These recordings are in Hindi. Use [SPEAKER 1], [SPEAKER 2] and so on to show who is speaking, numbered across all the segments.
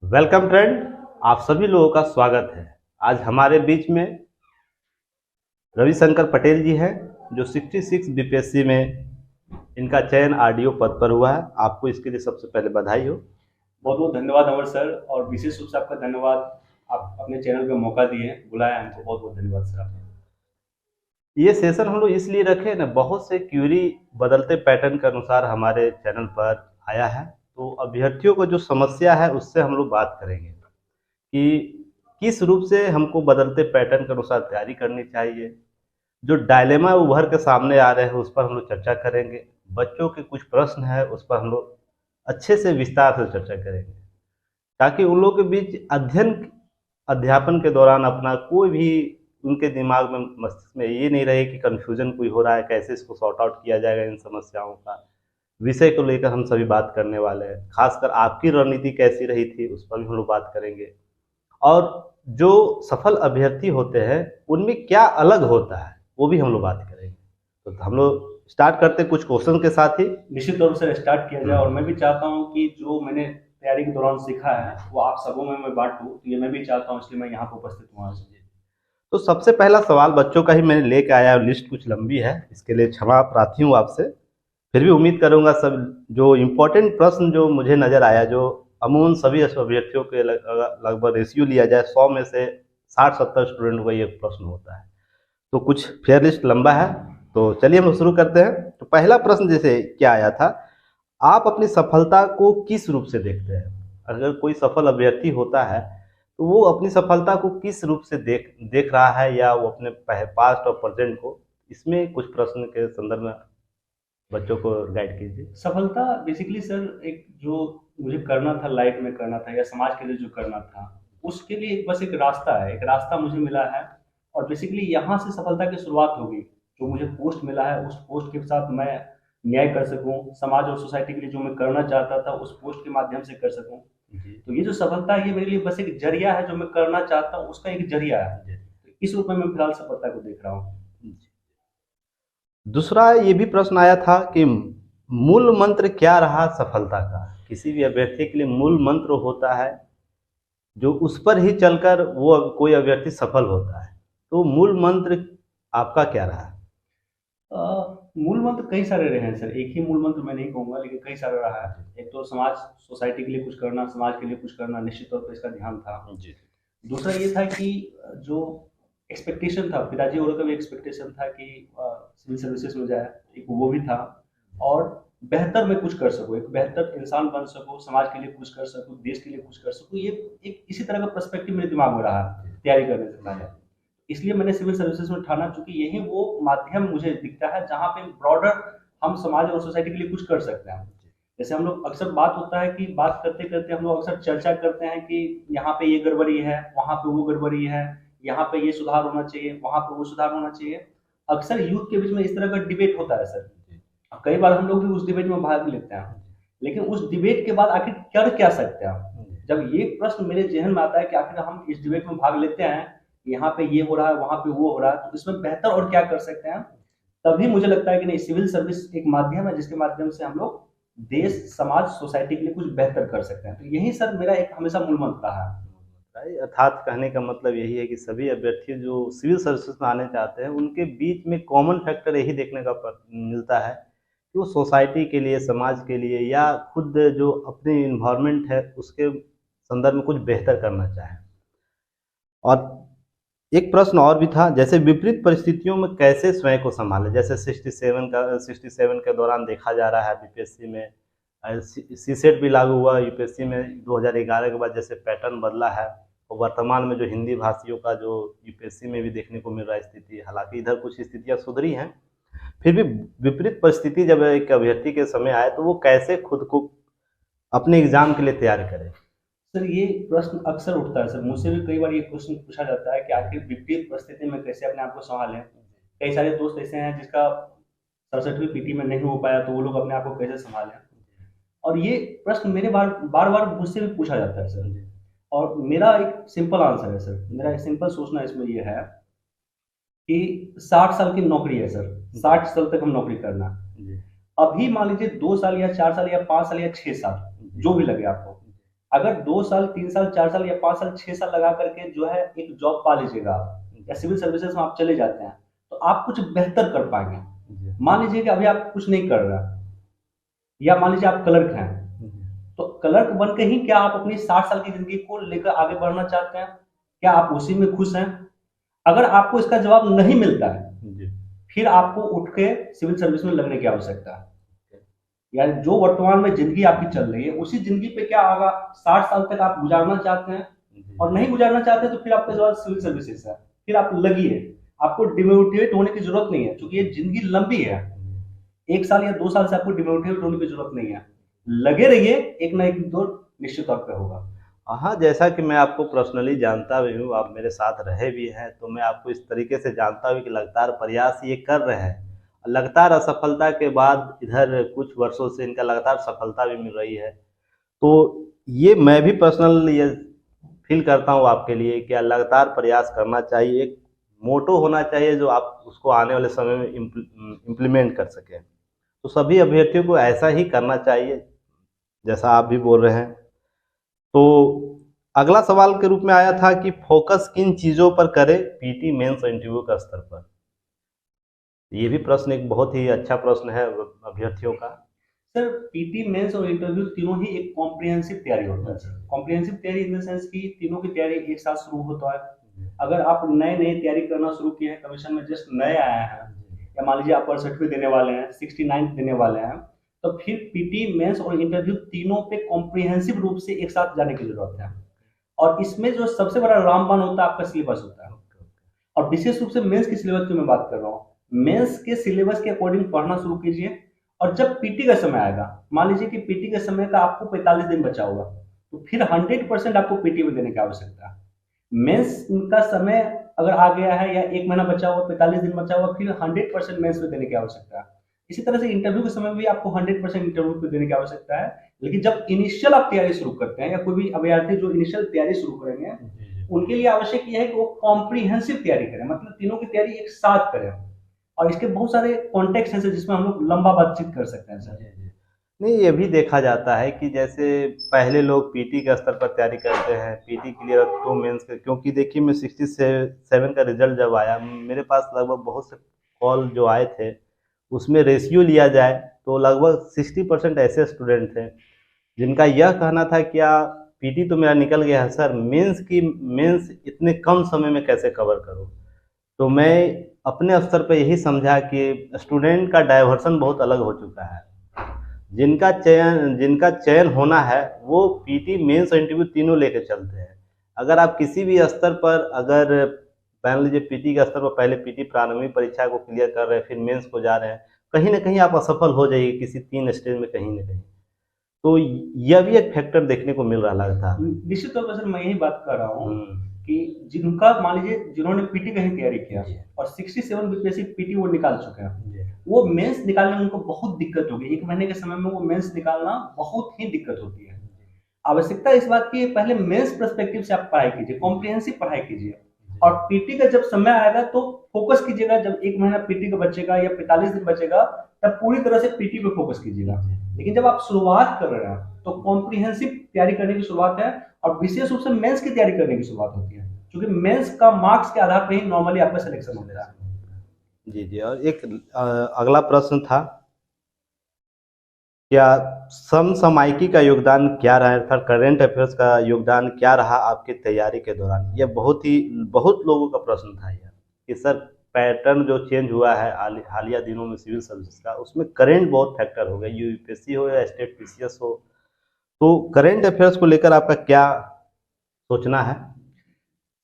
[SPEAKER 1] Welcome friend. आप सभी लोगों का स्वागत है। आज हमारे बीच में रविशंकर पटेल जी हैं जो 66 बीपीएससी में इनका चयन आरडीओ पद पर हुआ है। आपको इसके लिए सबसे पहले बधाई हो।
[SPEAKER 2] बहुत बहुत धन्यवाद अमर सर। और विशेष रूप से आपका धन्यवाद, आप अपने चैनल पे मौका दिए, बुलाया हमको। बहुत बहुत धन्यवाद सर आपका।
[SPEAKER 1] ये सेशन हम लोग इसलिए रखे ना, बहुत से क्यूरी बदलते पैटर्न के अनुसार हमारे चैनल पर आया है, तो अभ्यर्थियों को जो समस्या है उससे हम लोग बात करेंगे कि किस रूप से हमको बदलते पैटर्न के अनुसार तैयारी करनी चाहिए। जो डायलेमा उभर के सामने आ रहे हैं उस पर हम लोग चर्चा करेंगे। बच्चों के कुछ प्रश्न है उस पर हम लोग अच्छे से विस्तार से चर्चा करेंगे, ताकि उन लोगों के बीच अध्यापन के दौरान अपना कोई भी उनके दिमाग में मस्तिष्क में ये नहीं रहे कि कन्फ्यूजन कोई हो रहा है, कैसे इसको सॉर्ट आउट किया जाएगा। इन समस्याओं का विषय को लेकर हम सभी बात करने वाले हैं। खासकर आपकी रणनीति कैसी रही थी उस पर भी हम लोग बात करेंगे, और जो सफल अभ्यर्थी होते हैं उनमें क्या अलग होता है वो भी हम लोग बात करेंगे। तो हम लोग स्टार्ट करते हैं कुछ क्वेश्चन के साथ ही।
[SPEAKER 2] निश्चित तौर से स्टार्ट किया जाए। और मैं भी चाहता हूँ कि जो मैंने तैयारी के दौरान सीखा है वो आप सबों में मैं बांटूँ, तो ये मैं भी चाहता हूँ, इसलिए मैं यहाँ पर उपस्थित हूँ आज।
[SPEAKER 1] तो सबसे पहला सवाल बच्चों का ही मैंने लेके आया, लिस्ट कुछ लंबी है, इसके लिए क्षमा प्रार्थी हूँ आपसे। फिर भी उम्मीद करूंगा सब जो इम्पोर्टेंट प्रश्न जो मुझे नज़र आया, जो अमूमन सभी अभ्यर्थियों के लगभग रेशियो लिया जाए 100 में से 60-70 स्टूडेंट को ये प्रश्न होता है, तो कुछ फेयर लिस्ट लंबा है। तो चलिए हम शुरू करते हैं। तो पहला प्रश्न जैसे क्या आया था, आप अपनी सफलता को किस रूप से देखते हैं। अगर कोई सफल अभ्यर्थी होता है तो वो अपनी सफलता को किस रूप से देख देख रहा है, या वो अपने पास्ट और प्रेजेंट को, इसमें कुछ प्रश्न के संदर्भ में बच्चों को गाइड कीजिए।
[SPEAKER 2] सफलता बेसिकली सर, एक जो मुझे करना था, लाइफ में करना था या समाज के लिए जो करना था, उसके लिए बस एक रास्ता है, एक रास्ता मुझे मिला है। और बेसिकली यहाँ से सफलता की शुरुआत होगी। जो मुझे पोस्ट मिला है उस पोस्ट के साथ मैं न्याय कर सकूं, समाज और सोसाइटी के लिए जो मैं करना चाहता था उस पोस्ट के माध्यम से कर सकूं। तो ये जो सफलता है ये मेरे लिए बस एक जरिया है, जो मैं करना चाहता हूँ उसका एक जरिया है। तो इस रूप में मैं फिलहाल सफलता को देख रहा हूँ।
[SPEAKER 1] दूसरा ये भी प्रश्न आया था कि मूल मंत्र क्या रहा सफलता का। किसी भी अभ्यर्थी के लिए मूल मंत्र होता है जो उस पर ही चलकर वो कोई अभ्यर्थी सफल होता है, तो मूल मंत्र आपका क्या रहा।
[SPEAKER 2] मूल मंत्र कई सारे रहे हैं सर, एक ही मूल मंत्र मैं नहीं कहूंगा, लेकिन कई सारे रहा है। एक तो समाज सोसाइटी के लिए कुछ करना, समाज के लिए कुछ करना, निश्चित तौर पर इसका ध्यान था
[SPEAKER 1] जी।
[SPEAKER 2] दूसरा ये था कि जो एक्सपेक्टेशन था, पिताजी और का भी एक्सपेक्टेशन था कि सिविल सर्विसेज में जाए, एक वो भी था। और बेहतर मैं कुछ कर सकूँ, एक बेहतर इंसान बन सकूँ, समाज के लिए कुछ कर सकूँ, देश के लिए कुछ कर सकूँ, ये एक इसी तरह का पर्सपेक्टिव मेरे दिमाग में रहा तैयारी करने से पहले। इसलिए मैंने सिविल सर्विसेज में ठाना, चूंकि यही वो माध्यम मुझे दिखता है जहाँ पे ब्रॉडर हम समाज और सोसाइटी के लिए कुछ कर सकते हैं। जैसे हम लोग अक्सर बात होता है कि बात करते करते हम लोग अक्सर चर्चा करते हैं कि यहाँ पे ये गड़बड़ी है, वहाँ पे वो गड़बड़ी है, यहाँ पे ये सुधार होना चाहिए, वहाँ पे वो सुधार होना चाहिए। अक्सर यूथ के बीच में इस तरह का डिबेट होता है सर। कई बार हम लोग भी उस डिबेट में भाग लेते हैं, लेकिन उस डिबेट के बाद आखिर कर क्या सकते हैं। जब ये प्रश्न मेरे जहन में आता है कि आखिर हम इस डिबेट में भाग लेते हैं, यहाँ पे ये हो रहा है, वहाँ पे वो हो रहा है, तो इसमें बेहतर और क्या कर सकते हैं, तभी मुझे लगता है कि नहीं, सिविल सर्विस एक माध्यम है जिसके माध्यम से हम लोग देश, समाज, सोसाइटी के लिए कुछ बेहतर कर सकते हैं। तो यही सर मेरा एक हमेशा मूल मंत्र रहा है।
[SPEAKER 1] अर्थात कहने का मतलब यही है कि सभी अभ्यर्थी जो सिविल सर्विसेज में आने चाहते हैं उनके बीच में कॉमन फैक्टर यही देखने का मिलता है कि वो सोसाइटी के लिए, समाज के लिए, या खुद जो अपनी इन्वायरमेंट है उसके संदर्भ में कुछ बेहतर करना चाहें। और एक प्रश्न और भी था, जैसे विपरीत परिस्थितियों में कैसे स्वयं को संभालें। जैसे 67 के दौरान देखा जा रहा है बीपीएससी में, सीसेट भी लागू हुआ यूपीएससी में 2011 के बाद, जैसे पैटर्न बदला है। और वर्तमान में जो हिंदी भाषियों का जो यूपीएससी में भी देखने को मिल रहा है स्थिति, हालांकि इधर कुछ स्थितियां सुधरी हैं, फिर भी विपरीत परिस्थिति जब एक अभ्यर्थी के समय आए तो वो कैसे खुद को अपने एग्जाम के लिए तैयार करे।
[SPEAKER 2] सर ये प्रश्न अक्सर उठता है सर, मुझसे भी कई बार ये क्वेश्चन पूछा जाता है कि आखिर विपरीत परिस्थिति में कैसे अपने आप को संभालें। कई सारे दोस्त ऐसे हैं जिसका 67वीं पीटी में नहीं हो पाया, तो वो लोग अपने आप को कैसे संभालें। और ये प्रश्न मेरे बार बार मुझसे भी पूछा जाता है सर। और मेरा एक सिंपल आंसर है सर, मेरा एक सिंपल सोचना इसमें ये है कि 60 साल की नौकरी है सर, 60 साल तक हम नौकरी करना। अभी मान लीजिए 2 साल या 4 साल या 5 साल या 6 साल, जो भी लगे आपको, अगर 2 साल 3 साल 4 साल या 5 साल 6 साल लगा करके जो है एक जॉब पा लीजिएगा आप, या सिविल सर्विसेज में आप चले जाते हैं, तो आप कुछ बेहतर कर पाएंगे।
[SPEAKER 1] जी।
[SPEAKER 2] मान लीजिए कि अभी आप कुछ नहीं कर रहे हैं, या मान लीजिए आप क्लर्क हैं, तो क्लर्क बन के ही क्या आप अपनी 60 साल की जिंदगी को लेकर आगे बढ़ना चाहते हैं? क्या आप उसी में खुश हैं? अगर आपको इसका जवाब नहीं मिलता है,
[SPEAKER 1] जी।
[SPEAKER 2] फिर आपको उठ के सिविल सर्विस में लगने की आवश्यकता है। यानी जो वर्तमान में जिंदगी आपकी चल रही है, उसी जिंदगी पे क्या होगा, 60 साल तक आप गुजारना चाहते हैं
[SPEAKER 1] जी।
[SPEAKER 2] और नहीं गुजारना चाहते, तो फिर आपका जवाब सिविल सर्विसेज है। फिर आप लगिए, आपको डिमोटिवेट होने की जरूरत नहीं है, क्योंकि ये जिंदगी लंबी है। 1 साल या 2 साल से आपको डिमोटिवेट होने की जरूरत नहीं है, लगे रहिए, एक ना एक दौर निश्चित तौर पे होगा।
[SPEAKER 1] हाँ, जैसा कि मैं आपको पर्सनली जानता भी हूँ, आप मेरे साथ रहे भी हैं, तो मैं आपको इस तरीके से जानता हूँ कि लगातार प्रयास ये कर रहे हैं। लगातार असफलता के बाद इधर कुछ वर्षों से इनका लगातार सफलता भी मिल रही है। तो ये मैं भी पर्सनल ये फ़ील करता हूँ आपके लिए कि लगातार प्रयास करना चाहिए, एक मोटो होना चाहिए जो आप उसको आने वाले समय में इम्प्लीमेंट कर सकें। तो सभी अभ्यर्थियों को ऐसा ही करना चाहिए, जैसा आप भी बोल रहे हैं। तो अगला सवाल के रूप में आया था कि फोकस किन चीज़ों पर करें पीटी मेंस और इंटरव्यू का स्तर पर। ये भी प्रश्न एक बहुत ही अच्छा प्रश्न है अभ्यर्थियों का।
[SPEAKER 2] सर, पीटी मेंस और इंटरव्यू तीनों ही एक कॉम्प्रिहेंसिव तैयारी होता है सर। कॉम्प्रिहेंसिव तैयारी इन द सेंस कि तीनों की तैयारी एक साथ शुरू होता है। अगर आप नए नए तैयारी करना शुरू किए हैं, कमीशन में जस्ट नए आए हैं, या मान लीजिए आप 68 देने वाले हैं, 69 देने वाले हैं, तो फिर पीटी मेंस और इंटरव्यू तीनों पे कॉम्प्रिहेंसिव रूप से एक साथ जाने की जरूरत है। और इसमें जो सबसे बड़ा रामबाण होता है आपका सिलेबस होता है। और विशेष रूप से मेंस के सिलेबस की मैं बात कर रहा हूँ, मेंस के सिलेबस के अकॉर्डिंग पढ़ना शुरू कीजिए। और जब पीटी का समय आएगा, मान लीजिए कि पीटी के समय का आपको 45 दिन बचा होगा, तो फिर 100% आपको पीटी में देने की आवश्यकता है। मेंस का समय अगर आ गया है या 1 महीना बचा हुआ, 45 दिन बचा हुआ, फिर 100% मेंस में देने की आवश्यकता है। इसी तरह से इंटरव्यू के समय भी आपको 100% इंटरव्यू पे देने की आवश्यकता है। लेकिन जब इनिशियल आप तैयारी शुरू करते हैं, या कोई भी अभ्यर्थी जो इनिशियल तैयारी शुरू करेंगे, उनके लिए आवश्यक यह है कि वो कॉम्प्रिहेंसिव तैयारी करें, मतलब तीनों की तैयारी एक साथ करें। और इसके बहुत सारे कॉन्टेक्स्ट हैं सर, जिसमें हम लोग लंबा बातचीत कर सकते हैं सर।
[SPEAKER 1] नहीं, ये भी देखा जाता है कि जैसे पहले लोग पीटी के स्तर पर तैयारी करते हैं, पीटी क्लियर तो मेंस का, क्योंकि देखिए मैं 67 का रिजल्ट जब आया, मेरे पास लगभग बहुत से कॉल जो आए थे, उसमें रेशियो लिया जाए तो लगभग 60% ऐसे स्टूडेंट थे जिनका यह कहना था क्या पीटी तो मेरा निकल गया है सर, मेंस इतने कम समय में कैसे कवर करूं। तो मैं अपने स्तर पे यही समझा कि स्टूडेंट का डाइवर्सन बहुत अलग हो चुका है। जिनका चयन होना है वो पीटी मेंस और इंटरव्यू तीनों लेके चलते हैं। अगर आप किसी भी स्तर पर अगर मान लीजिए पीटी का स्तर पर पहले पीटी प्रारंभिक परीक्षा को क्लियर कर रहे हैं, फिर मेंस को जा रहे हैं, कहीं ना कहीं आप असफल हो जाइए किसी 3 स्टेज में कहीं ना कहीं। तो यह भी एक फैक्टर देखने को मिल रहा था।
[SPEAKER 2] निश्चित तौर पर सर मैं यही बात कर रहा हूँ कि जिनका मान लीजिए जिन्होंने पीटी का ही तैयारी किया और 67 बीपीएससी पीटी वो निकाल चुके हैं, वो मेंस निकालने में उनको बहुत दिक्कत होगी। 1 महीने के समय में वो मेंस निकालना बहुत ही दिक्कत होती है। आवश्यकता इस बात की पहले मेंस पर्सपेक्टिव से आप पढ़ाई कीजिए, कॉम्प्रिहेंसिव पढ़ाई कीजिए, और पीटी का जब समय आएगा तो फोकस कीजिएगा। जब 1 महीना पीटी का बचेगा या 45 दिन बचेगा, तब पूरी तरह से पीटी पे फोकस कीजिएगा। लेकिन जब आप शुरुआत कर रहे हैं तो कॉम्प्रिहेंसिव तैयारी करने की शुरुआत है, और विशेष रूप से मेंस की तैयारी करने की शुरुआत होती है, क्योंकि मेंस का मार्क्स के आधार पर ही नॉर्मली आपका सिलेक्शन होता है।
[SPEAKER 1] जी जी। और एक अगला प्रश्न था, क्या समसामयिकी का योगदान क्या रहा था, करंट अफेयर्स का योगदान क्या रहा आपकी तैयारी के दौरान? यह बहुत लोगों का प्रश्न था यह कि सर पैटर्न जो चेंज हुआ है हालिया दिनों में सिविल सर्विसेज का, उसमें करंट बहुत फैक्टर हो गया, यूपीएससी हो या स्टेट पीसीएस हो। तो करंट अफेयर्स को लेकर आपका क्या सोचना है?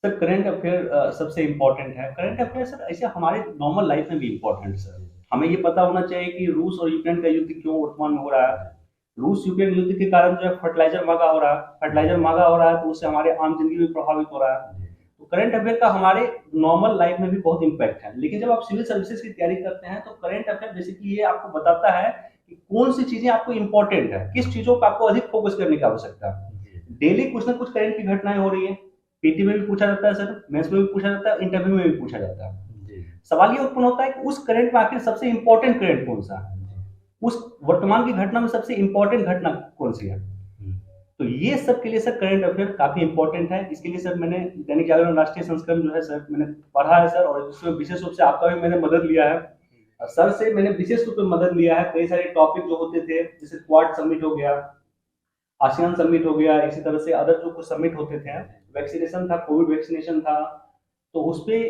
[SPEAKER 2] सर करंट अफेयर सबसे इम्पोर्टेंट है। करंट अफेयर सर ऐसे हमारे नॉर्मल लाइफ में भी इम्पोर्टेंट सर। हमें ये पता होना चाहिए कि रूस और यूक्रेन का युद्ध क्यों वर्तमान में हो रहा है। रूस यूक्रेन युद्ध के कारण जो है फर्टिलाइजर महंगा हो रहा है, फर्टिलाइजर महंगा हो रहा है तो उससे हमारे आम जिंदगी भी प्रभावित हो रहा है। तो करंट अफेयर का हमारे नॉर्मल लाइफ में भी बहुत इम्पैक्ट है। लेकिन जब आप सिविल सर्विसेज की तैयारी करते हैं तो करंट अफेयर बेसिकली ये आपको बताता है कि कौन सी चीजें आपको इम्पोर्टेंट है, किस चीजों पर आपको अधिक फोकस करने की आवश्यकता है। डेली कुछ ना कुछ करंट की घटनाएं हो रही है, पीटी में भी पूछा जाता है सर, मेंस में भी पूछा जाता है, इंटरव्यू में भी पूछा जाता है। सवाल ये उत्पन्न होता है कि उस करंट में आखिर सबसे इंपॉर्टेंट करंट कौन सा है, उस वर्तमान की घटना में सबसे इंपॉर्टेंट घटना कौन सी है। तो ये सब के लिए सर करंट अफेयर काफी इंपॉर्टेंट है। इसके लिए सर मैंने दैनिक जागरण राष्ट्रीय संस्करण जो है सर मैंने पढ़ा है सर, और इसमें विशेष रूप से आपका भी मैंने मदद लिया है। सर से मैंने विशेष रूप से मदद लिया है। कई सारे टॉपिक जो होते थे, जैसे क्वाड समिट हो गया, आसियान समिट हो गया, इसी तरह से अदर जो कुछ समिट होते थे, वैक्सीनेशन था, कोविड वैक्सीनेशन था, तो उस पे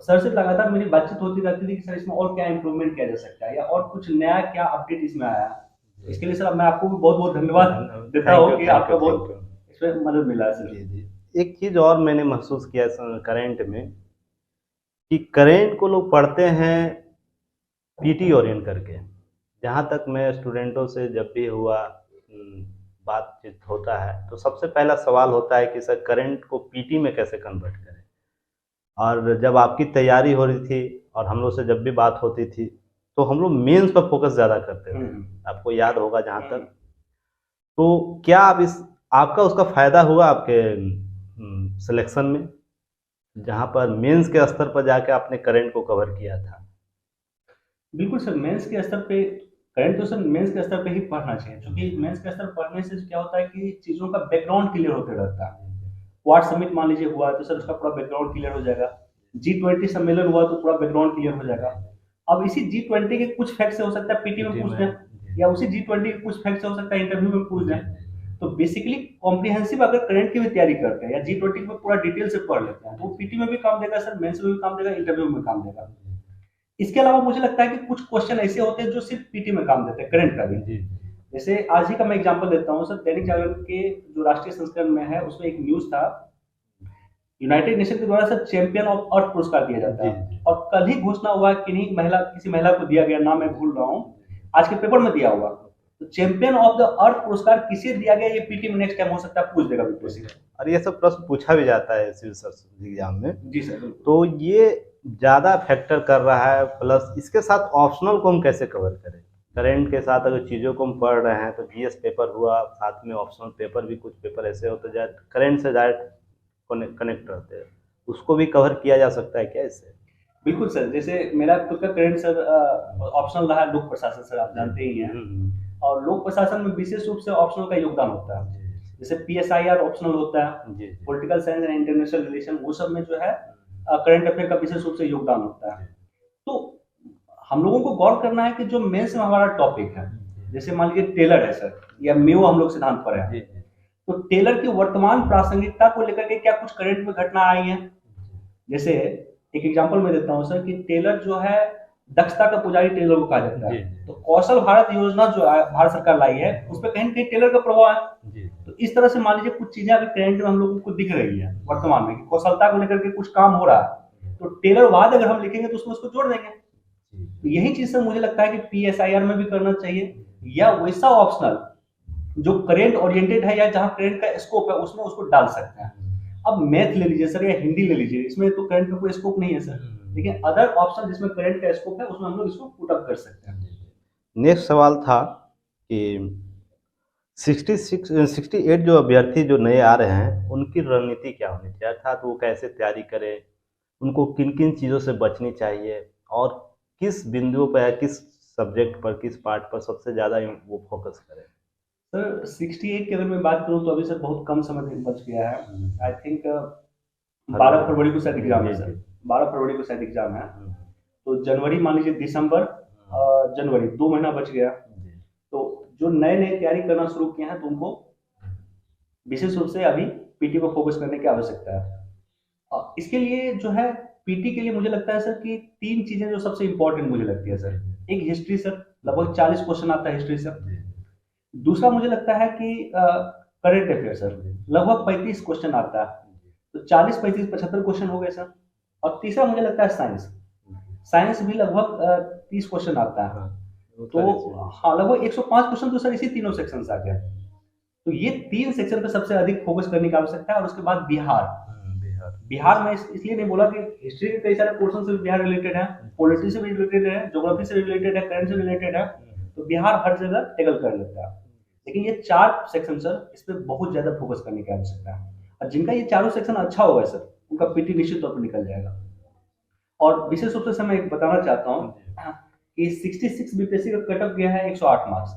[SPEAKER 2] सर से लगातार मेरी बातचीत होती रहती थी कि सर इसमें और क्या इम्प्रूवमेंट किया जा सकता है, या और कुछ नया क्या अपडेट इसमें आया है। इसके लिए सर मैं आपको भी बहुत बहुत धन्यवाद देता हूँ कि आपका बहुत इसमें मदद मिला है सर।
[SPEAKER 1] जी जी। एक चीज़ और मैंने महसूस किया करंट में, कि करंट को लोग पढ़ते हैं पीटी ओरिएंट करके। जहाँ तक मैं स्टूडेंटों से जब भी हुआ बातचीत होता है, तो सबसे पहला सवाल होता है कि सर करंट को पीटी में कैसे कन्वर्ट करें। और जब आपकी तैयारी हो रही थी और हम लोग से जब भी बात होती थी, तो हम लोग मेंस पर फोकस ज़्यादा करते थे, आपको याद होगा जहाँ तक। तो क्या आप आपका उसका फ़ायदा हुआ आपके सिलेक्शन में, जहाँ पर मेंस के स्तर पर जाके आपने करंट को कवर किया था?
[SPEAKER 2] बिल्कुल सर, मेंस के स्तर पे करंट तो सर मेंस के स्तर पे ही पढ़ना चाहिए, क्योंकि मेंस के स्तर पढ़ने से क्या होता है कि चीज़ों का बैकग्राउंड क्लियर होते रहता है। क्वाड समिट मान लीजिए हुआ, तो सर उसका पूरा बैकग्राउंड क्लियर हो जाएगा। G20 सम्मेलन हुआ तो पूरा बैकग्राउंड क्लियर हो जाएगा। अब इसी G20 के कुछ फैक्ट से हो सकता है पीटी में पूछ दें, या उसी G20 के कुछ फैक्ट से हो सकता है इंटरव्यू में पूछ दें। तो बेसिकली कॉम्प्रिहेंसिव अगर करंट की भी तैयारी करते हैं, या G20 में पूरा डिटेल से पढ़ लेते हैं, तो पीटी में भी काम देगा सर, मेंस में भी काम देगा, इंटरव्यू में काम देगा। इसके अलावा मुझे लगता है कि कुछ क्वेश्चन ऐसे होते हैं जो सिर्फ पीटी में काम देते हैं, करंट का भी। जैसे आज ही का मैं एग्जांपल देता हूँ सर, दैनिक जागरण के जो राष्ट्रीय संस्करण में है, उसमें एक न्यूज था, यूनाइटेड नेशन के द्वारा सर चैंपियन ऑफ अर्थ पुरस्कार दिया जाता है, और कल ही घोषणा हुआ कि नहीं किसी महिला को दिया गया, नाम मैं भूल रहा हूँ, आज के पेपर में दिया हुआ। तो चैंपियन ऑफ द अर्थ पुरस्कार किसे दिया गया, ये पीटी में नेक्स्ट टाइम हो सकता है पूछ देगा बीपीएससी।
[SPEAKER 1] और ये सब प्रश्न पूछा भी जाता है सिविल सर्विस एग्जाम में।
[SPEAKER 2] जी सर।
[SPEAKER 1] तो ये ज़्यादा फैक्टर कर रहा है। प्लस इसके साथ ऑप्शनल को हम कैसे कवर करें? करंट के साथ अगर चीज़ों को हम पढ़ रहे हैं, तो जीएस पेपर हुआ, साथ में ऑप्शनल पेपर भी, कुछ पेपर ऐसे होते हैं करंट से डायरेक्ट कनेक्ट रहते हैं, उसको भी कवर किया जा सकता है क्या इससे?
[SPEAKER 2] बिल्कुल सर, जैसे मेरा खुद का करंट सर ऑप्शनल रहा है, लोक प्रशासन सर, आप जानते ही हैं। और लोक प्रशासन में विशेष रूप से ऑप्शनल का योगदान होता है। जैसे पीएसआईआर ऑप्शनल होता है, political science and international relation, वो सब में जो है करंट अफेयर का विशेष रूप से योगदान होता है। तो हम लोगों को गौर करना है कि जो मेंस में हमारा टॉपिक है, जैसे मान लीजिए टेलर है सर, या मेयो हम लोग सिद्धांत पर है, तो टेलर की वर्तमान प्रासंगिकता को लेकर के क्या कुछ करंट में घटना आई है। जैसे एक एग्जांपल मैं देता हूं सर, कि टेलर जो है दक्षता का पुजारी टेलर को कहा जाता है। तो कौशल भारत योजना जो भारत सरकार लाई है, उस पर कहीं न कहीं टेलर का प्रभाव है। तो इस तरह से मान लीजिए कुछ चीजें अभी करंट में हम लोगों को दिख रही है वर्तमान में, कि कौशलता को लेकर के कुछ काम हो रहा है, तो टेलर वाद अगर हम लिखेंगे तो उसमें उसको जोड़ देंगे। तो यही चीज सर मुझे लगता है कि पीएसआईआर में भी करना चाहिए, या वैसा ऑप्शनल जो करंट ओरिएंटेड है, या जहां करंट का स्कोप है उसमें उसको डाल सकते हैं। अब मैथ ले लीजिए सर, या हिंदी ले लीजिए, इसमें तो करंट में कोई स्कोप नहीं है सर, लेकिन अदर ऑप्शन जिसमें करंट का स्कोप है उसमें हम लोग इसको पुट अप कर सकते हैं।
[SPEAKER 1] नेक्स्ट सवाल था कि 68 जो अभ्यर्थी जो नए आ रहे हैं, उनकी रणनीति क्या होनी चाहिए, अर्थात वो कैसे तैयारी करें, उनको किन किन चीज़ों से बचनी चाहिए, और किस बिंदुओं पर, किस सब्जेक्ट पर, किस पार्ट पर सबसे ज़्यादा वो फोकस करें?
[SPEAKER 2] सर 68 की अगर मैं बात करूं तो अभी सर बहुत कम समय बच गया है। आई थिंक 12 फरवरी को शायद एग्जाम है सर, 12 फरवरी को शायद एग्जाम है। तो जनवरी मान लीजिए, दिसंबर, जनवरी, 2 महीना बच गया। तो जो नए नए तैयारी करना शुरू किए हैं, तो उनको विशेष रूप से अभी पीटी पर फोकस करने की आवश्यकता है। इसके लिए जो है पीटी के लिए मुझे लगता है सर कि 3 चीजें जो सबसे इंपॉर्टेंट मुझे लगती है सर। एक हिस्ट्री सर, लगभग 40 क्वेश्चन आता है हिस्ट्री से। दूसरा मुझे लगता है कि करंट अफेयर सर, लगभग 35 क्वेश्चन आता है, तो 40, 35, 75 क्वेश्चन हो गए सर। और तीसरा मुझे लगता है साइंस भी लगभग 30 क्वेश्चन आता है। तो हाँ, लगभग 105 क्वेश्चन तो सर इसी तीनों सेक्शन से आ गया। तो ये 3 सेक्शन पे सबसे अधिक फोकस करने की आवश्यकता है। और उसके बाद बिहार में इसलिए नहीं बोला कि हिस्ट्री के कई सारे पोर्शन से बिहार रिलेटेड है, पॉलिटी से भी रिलेटेड है, ज्योग्राफी से रिलेटेड है, करंट से रिलेटेड है, तो बिहार हर जगह टेकल कर लेता है। लेकिन ये 4 सेक्शन सर, इस पे बहुत ज्यादा फोकस करने की आवश्यकता है। और जिनका ये चारों सेक्शन अच्छा होगा सर, उनका पीटी निश्चित तौर पर निकल जाएगा। और विशेष रूप से मैं एक बताना चाहता हूँ कि 66 बीपीएससी का कट ऑफ गया है 108 मार्क्स,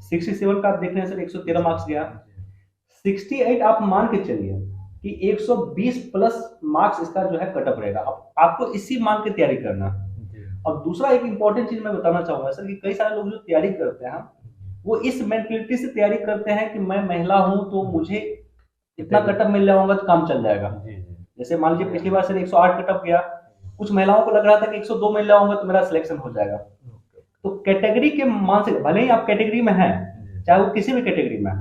[SPEAKER 2] 67 का आप देख रहे हैं सर 113 मार्क्स गया, 68 आप मान के चलिए कि 120 प्लस मार्क्स इसका जो है कटअप रहेगा। अब आपको इसी मान के तैयारी करना है।
[SPEAKER 1] जी
[SPEAKER 2] और दूसरा एक इंपॉर्टेंट चीज मैं बताना चाहूंगा सर कि कई सारे लोग जो तैयारी करते हैं वो इस मेंटलिटी से तैयारी करते हैं कि मैं महिला हूं तो मुझे इतना
[SPEAKER 1] जी
[SPEAKER 2] कटअप मिल जाऊंगा तो काम चल जाएगा।
[SPEAKER 1] जी जी
[SPEAKER 2] जैसे मान लीजिए पिछली बार सर 108 कटअप गया, कुछ महिलाओं को लग रहा था कि 102 मिल जाऊंगा तो मेरा सिलेक्शन हो जाएगा। तो कैटेगरी के मानसिक, भले ही आप कैटेगरी में हैं, चाहे वो किसी भी कैटेगरी में है,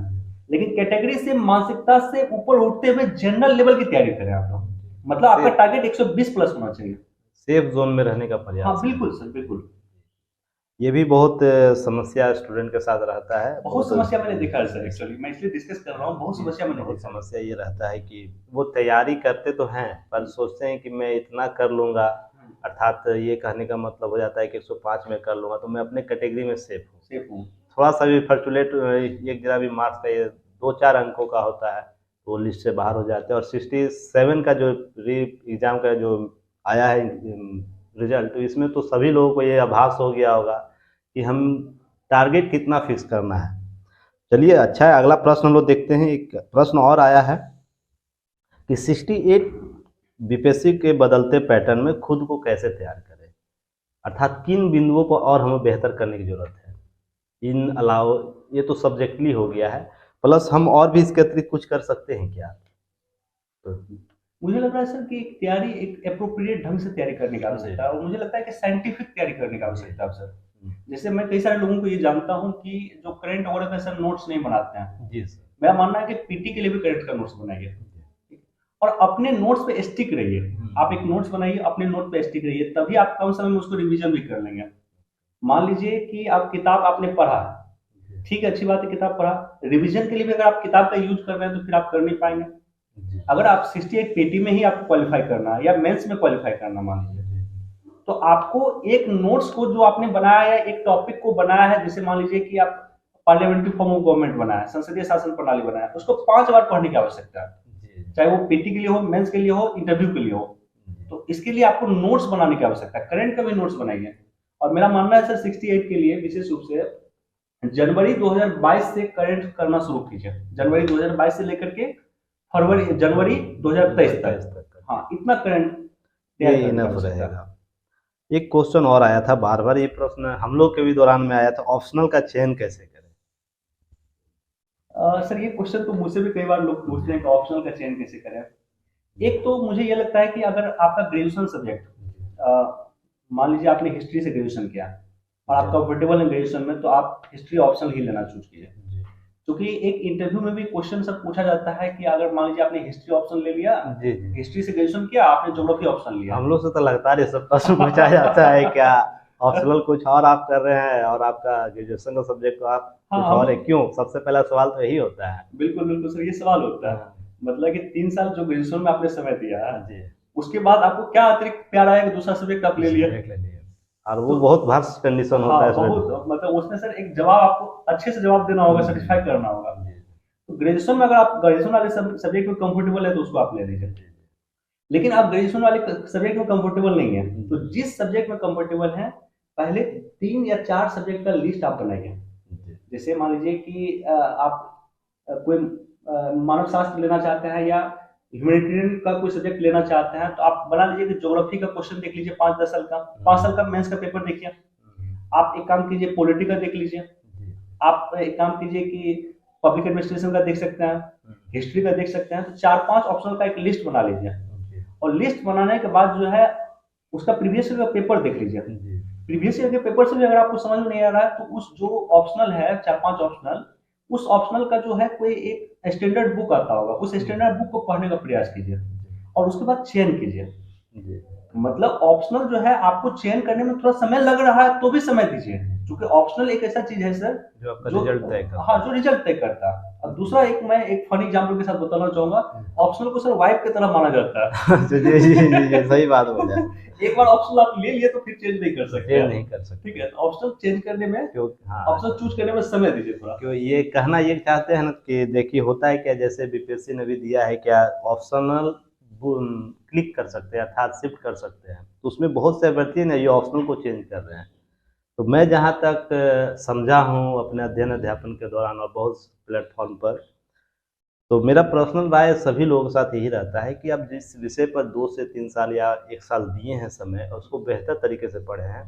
[SPEAKER 2] लेकिन कैटेगरी से मानसिकता से ऊपर उठते हुए जनरल लेवल की तैयारी करें आप लोग। मतलब आपका टारगेट 120 प्लस होना चाहिए।
[SPEAKER 1] सेफ जोन में रहने का
[SPEAKER 2] हाँ
[SPEAKER 1] प्रयास करें।
[SPEAKER 2] बिल्कुल सर, बिल्कुल।
[SPEAKER 1] ये भी बहुत समस्या स्टूडेंट के साथ रहता है।
[SPEAKER 2] बहुत समस्या मैंने देखा है सर, एक्चुअली मैं इसलिए डिस्कस कर रहा हूँ, बहुत समस्या मैंने
[SPEAKER 1] बहुत
[SPEAKER 2] देखा है।
[SPEAKER 1] समस्या ये रहता है कि वो तैयारी करते तो हैं पर सोचते हैं कि मैं इतना कर लूँगा, अर्थात ये कहने का मतलब हो जाता है कि 105 में कर लूँगा तो मैं अपने कैटेगरी में सेफ हूँ।
[SPEAKER 2] सेफ हूँ।
[SPEAKER 1] थोड़ा सा भी फॉर्चुनेट एक जरा भी मार्क्स का ये 2-4 अंकों का होता है तो वो लिस्ट से बाहर हो जाते हैं। और 67 का जो री एग्ज़ाम का जो आया है रिजल्ट, तो इसमें तो सभी लोगों को ये आभास हो गया होगा कि हम टारगेट कितना फिक्स करना है। चलिए अच्छा है, अगला प्रश्न हम लोग देखते हैं। एक प्रश्न और आया है कि 68 बीपीएससी के बदलते पैटर्न में खुद को कैसे तैयार करें, अर्थात किन बिंदुओं पर और हमें बेहतर करने की जरूरत है। इन अलावा ये तो सब्जेक्टली हो गया है, प्लस हम और भी इसके अतिरिक्त कुछ कर सकते हैं क्या? तो
[SPEAKER 2] मुझे लग रहा है सर कि एक तैयारी एक एप्रोप्रिएट ढंग से तैयारी करने की आवश्यकता है, और मुझे लगता है कि साइंटिफिक तैयारी करने की आवश्यकता है सर। जैसे मैं कई सारे लोगों को ये जानता हूँ कि जो करंट वगैरह का सर नोट्स नहीं बनाते हैं।
[SPEAKER 1] जी सर।
[SPEAKER 2] मेरा मानना है कि पीटी के लिए भी करंट का नोट्स बनाइए और अपने नोट्स पे स्टिक रहिए। आप एक नोट्स बनाइए, अपने नोट पे स्टिक रहिए, तभी आप कम समय में उसको रिवीजन भी कर लेंगे। मान लीजिए कि आप किताब आपने पढ़ा, ठीक है, अच्छी बात है, किताब पढ़ा, रिवीजन के लिए भी अगर आप किताब का यूज कर रहे हैं तो फिर आप कर नहीं पाएंगे। अगर आप 68 पेटी में ही आपको क्वालिफाई करना है या मेंस में क्वालिफाई करना मान लीजिए, तो आपको एक नोट्स को जो आपने बनाया है, एक टॉपिक को बनाया है, जैसे मान लीजिए कि आप पार्लियामेंट्री फॉर्म ऑफ गवर्नमेंट बनाया है, संसदीय शासन प्रणाली बनाया है, उसको 5 बार पढ़ने की आवश्यकता है, चाहे वो पीटी के लिए हो, मेंस के लिए हो, इंटरव्यू के लिए हो। तो इसके लिए आपको नोट्स बनाने की आवश्यकता है, करंट का भी नोट्स बनाइए। और मेरा मानना है सर 68 के लिए विशेष रूप से जनवरी 2022 से करंट करना शुरू कीजिए। जनवरी 2022 से लेकर के जनवरी 2023 तक, हाँ, इतना करंट
[SPEAKER 1] ये इनफ रहेगा। एक क्वेश्चन और आया था, बार बार ये प्रश्न हम लोग के भी दौरान में आया था, ऑप्शनल का चयन कैसे करें?
[SPEAKER 2] सर ये क्वेश्चन तो मुझसे भी कई बार लोग पूछते हैं कि ऑप्शनल का चयन कैसे करें। एक तो मुझे ये लगता है कि अगर आपका ग्रेजुएशन सब्जेक्ट, मान लीजिए आपने हिस्ट्री से ग्रेजुएशन किया और आप कंफर्टेबल है ग्रेजुएशन में, तो आप हिस्ट्री ऑप्शनल ही लेना चूज कीजिए। क्योंकि एक इंटरव्यू में भी क्वेश्चन सब पूछा जाता है कि अगर मान लीजिए आपने हिस्ट्री ऑप्शन ले लिया, हिस्ट्री से ग्रेजुएशन किया, आपने ज्योग्राफी ऑप्शन लिया,
[SPEAKER 1] हम लोग से तो लगातार ये सब प्रश्न पूछा जाता है क्या ऑप्शनल कुछ और आप कर रहे हैं और आपका ग्रेजुएशन का सब्जेक्ट तो आप कुछ और है, क्यों? सबसे पहला सवाल तो यही होता है।
[SPEAKER 2] बिल्कुल बिल्कुल सर, ये सवाल होता है। मतलब कि 3 साल जो ग्रेजुएशन में आपने समय दिया, उसके बाद आपको क्या अतिरिक्त प्यार आया कि दूसरा सब्जेक्ट आप ले लिया,
[SPEAKER 1] और वो बहुत भास्ट कंडीशन होता है।
[SPEAKER 2] बहुत, मतलब उसमें सर एक जवाब आपको अच्छे से जवाब देना होगा, सेटिस्फाई करना होगा। तो ग्रेजुएशन में अगर आप ग्रेजुएशन वाले सब्जेक्ट में कंफर्टेबल है तो उसको आप ले लीजिए। लेकिन आप ग्रेजुएशन वाले सब्जेक्ट में कंफर्टेबल नहीं है, तो जिस सब्जेक्ट में कंफर्टेबल है, पहले 3 या 4 सब्जेक्ट का लिस्ट आप बनाइए। जैसे मान लीजिए कि आप कोई मानव शास्त्र लेना चाहते हैं या ह्यूमैनिटेरियन का कोई सब्जेक्ट लेना चाहते हैं, तो आप बना लीजिए कि ज्योग्राफी का क्वेश्चन देख लीजिए 5-10 साल का, 5 साल का मेंस का पेपर देखिए। आप एक काम कीजिए, पॉलिटिकल देख लीजिए। आप एक काम कीजिए कि पब्लिक एडमिनिस्ट्रेशन का देख सकते हैं, हिस्ट्री का देख सकते हैं। तो 4-5 ऑप्शनल का एक लिस्ट बना लीजिए, और लिस्ट बनाने के बाद जो है उसका प्रीवियस ईयर का पेपर देख लीजिए। प्रीवियस ईयर के पेपर से भी अगर आपको समझ में नहीं आ रहा है, तो उस जो ऑप्शनल है 4-5 ऑप्शनल, उस ऑप्शनल का जो है कोई एक स्टैंडर्ड बुक आता होगा, उस स्टैंडर्ड बुक को पढ़ने का प्रयास कीजिए और उसके बाद चयन कीजिए। मतलब ऑप्शनल जो है आपको चयन करने में थोड़ा समय लग रहा है तो भी समय दीजिए, क्योंकि ऑप्शनल एक ऐसा चीज है सर
[SPEAKER 1] जो आपका रिजल्ट तय करता है।
[SPEAKER 2] हाँ, जो रिजल्ट तय करता है। और दूसरा मैं एक फनी एग्जांपल के साथ बताना चाहूंगा, ऑप्शनल को सर वाइफ की तरह माना जाता है।
[SPEAKER 1] जी जी जी, सही बात बोला।
[SPEAKER 2] एक बार ऑप्शनल आप ले लिए तो फिर चेंज नहीं कर सकते,
[SPEAKER 1] नहीं कर सकते।
[SPEAKER 2] ठीक है, ऑप्शनल चेंज करने में, ऑप्शनल चूज करने में समय दीजिए थोड़ा।
[SPEAKER 1] क्यों ये कहना ये चाहते हैं ना कि देखिए होता है क्या, जैसे बीपीएससी ने भी दिया है क्या, ऑप्शनल क्लिक कर सकते हैं अर्थात शिफ्ट कर सकते हैं, तो उसमें बहुत से अभ्यर्थी ने ये ऑप्शनल को चेंज कर रहे हैं। तो मैं जहाँ तक समझा हूँ अपने अध्ययन अध्यापन के दौरान और बहुत प्लेटफॉर्म पर, तो मेरा पर्सनल राय सभी लोगों के साथ यही रहता है कि आप जिस विषय पर 2 से 3 साल या 1 साल दिए हैं समय और उसको बेहतर तरीके से पढ़े हैं।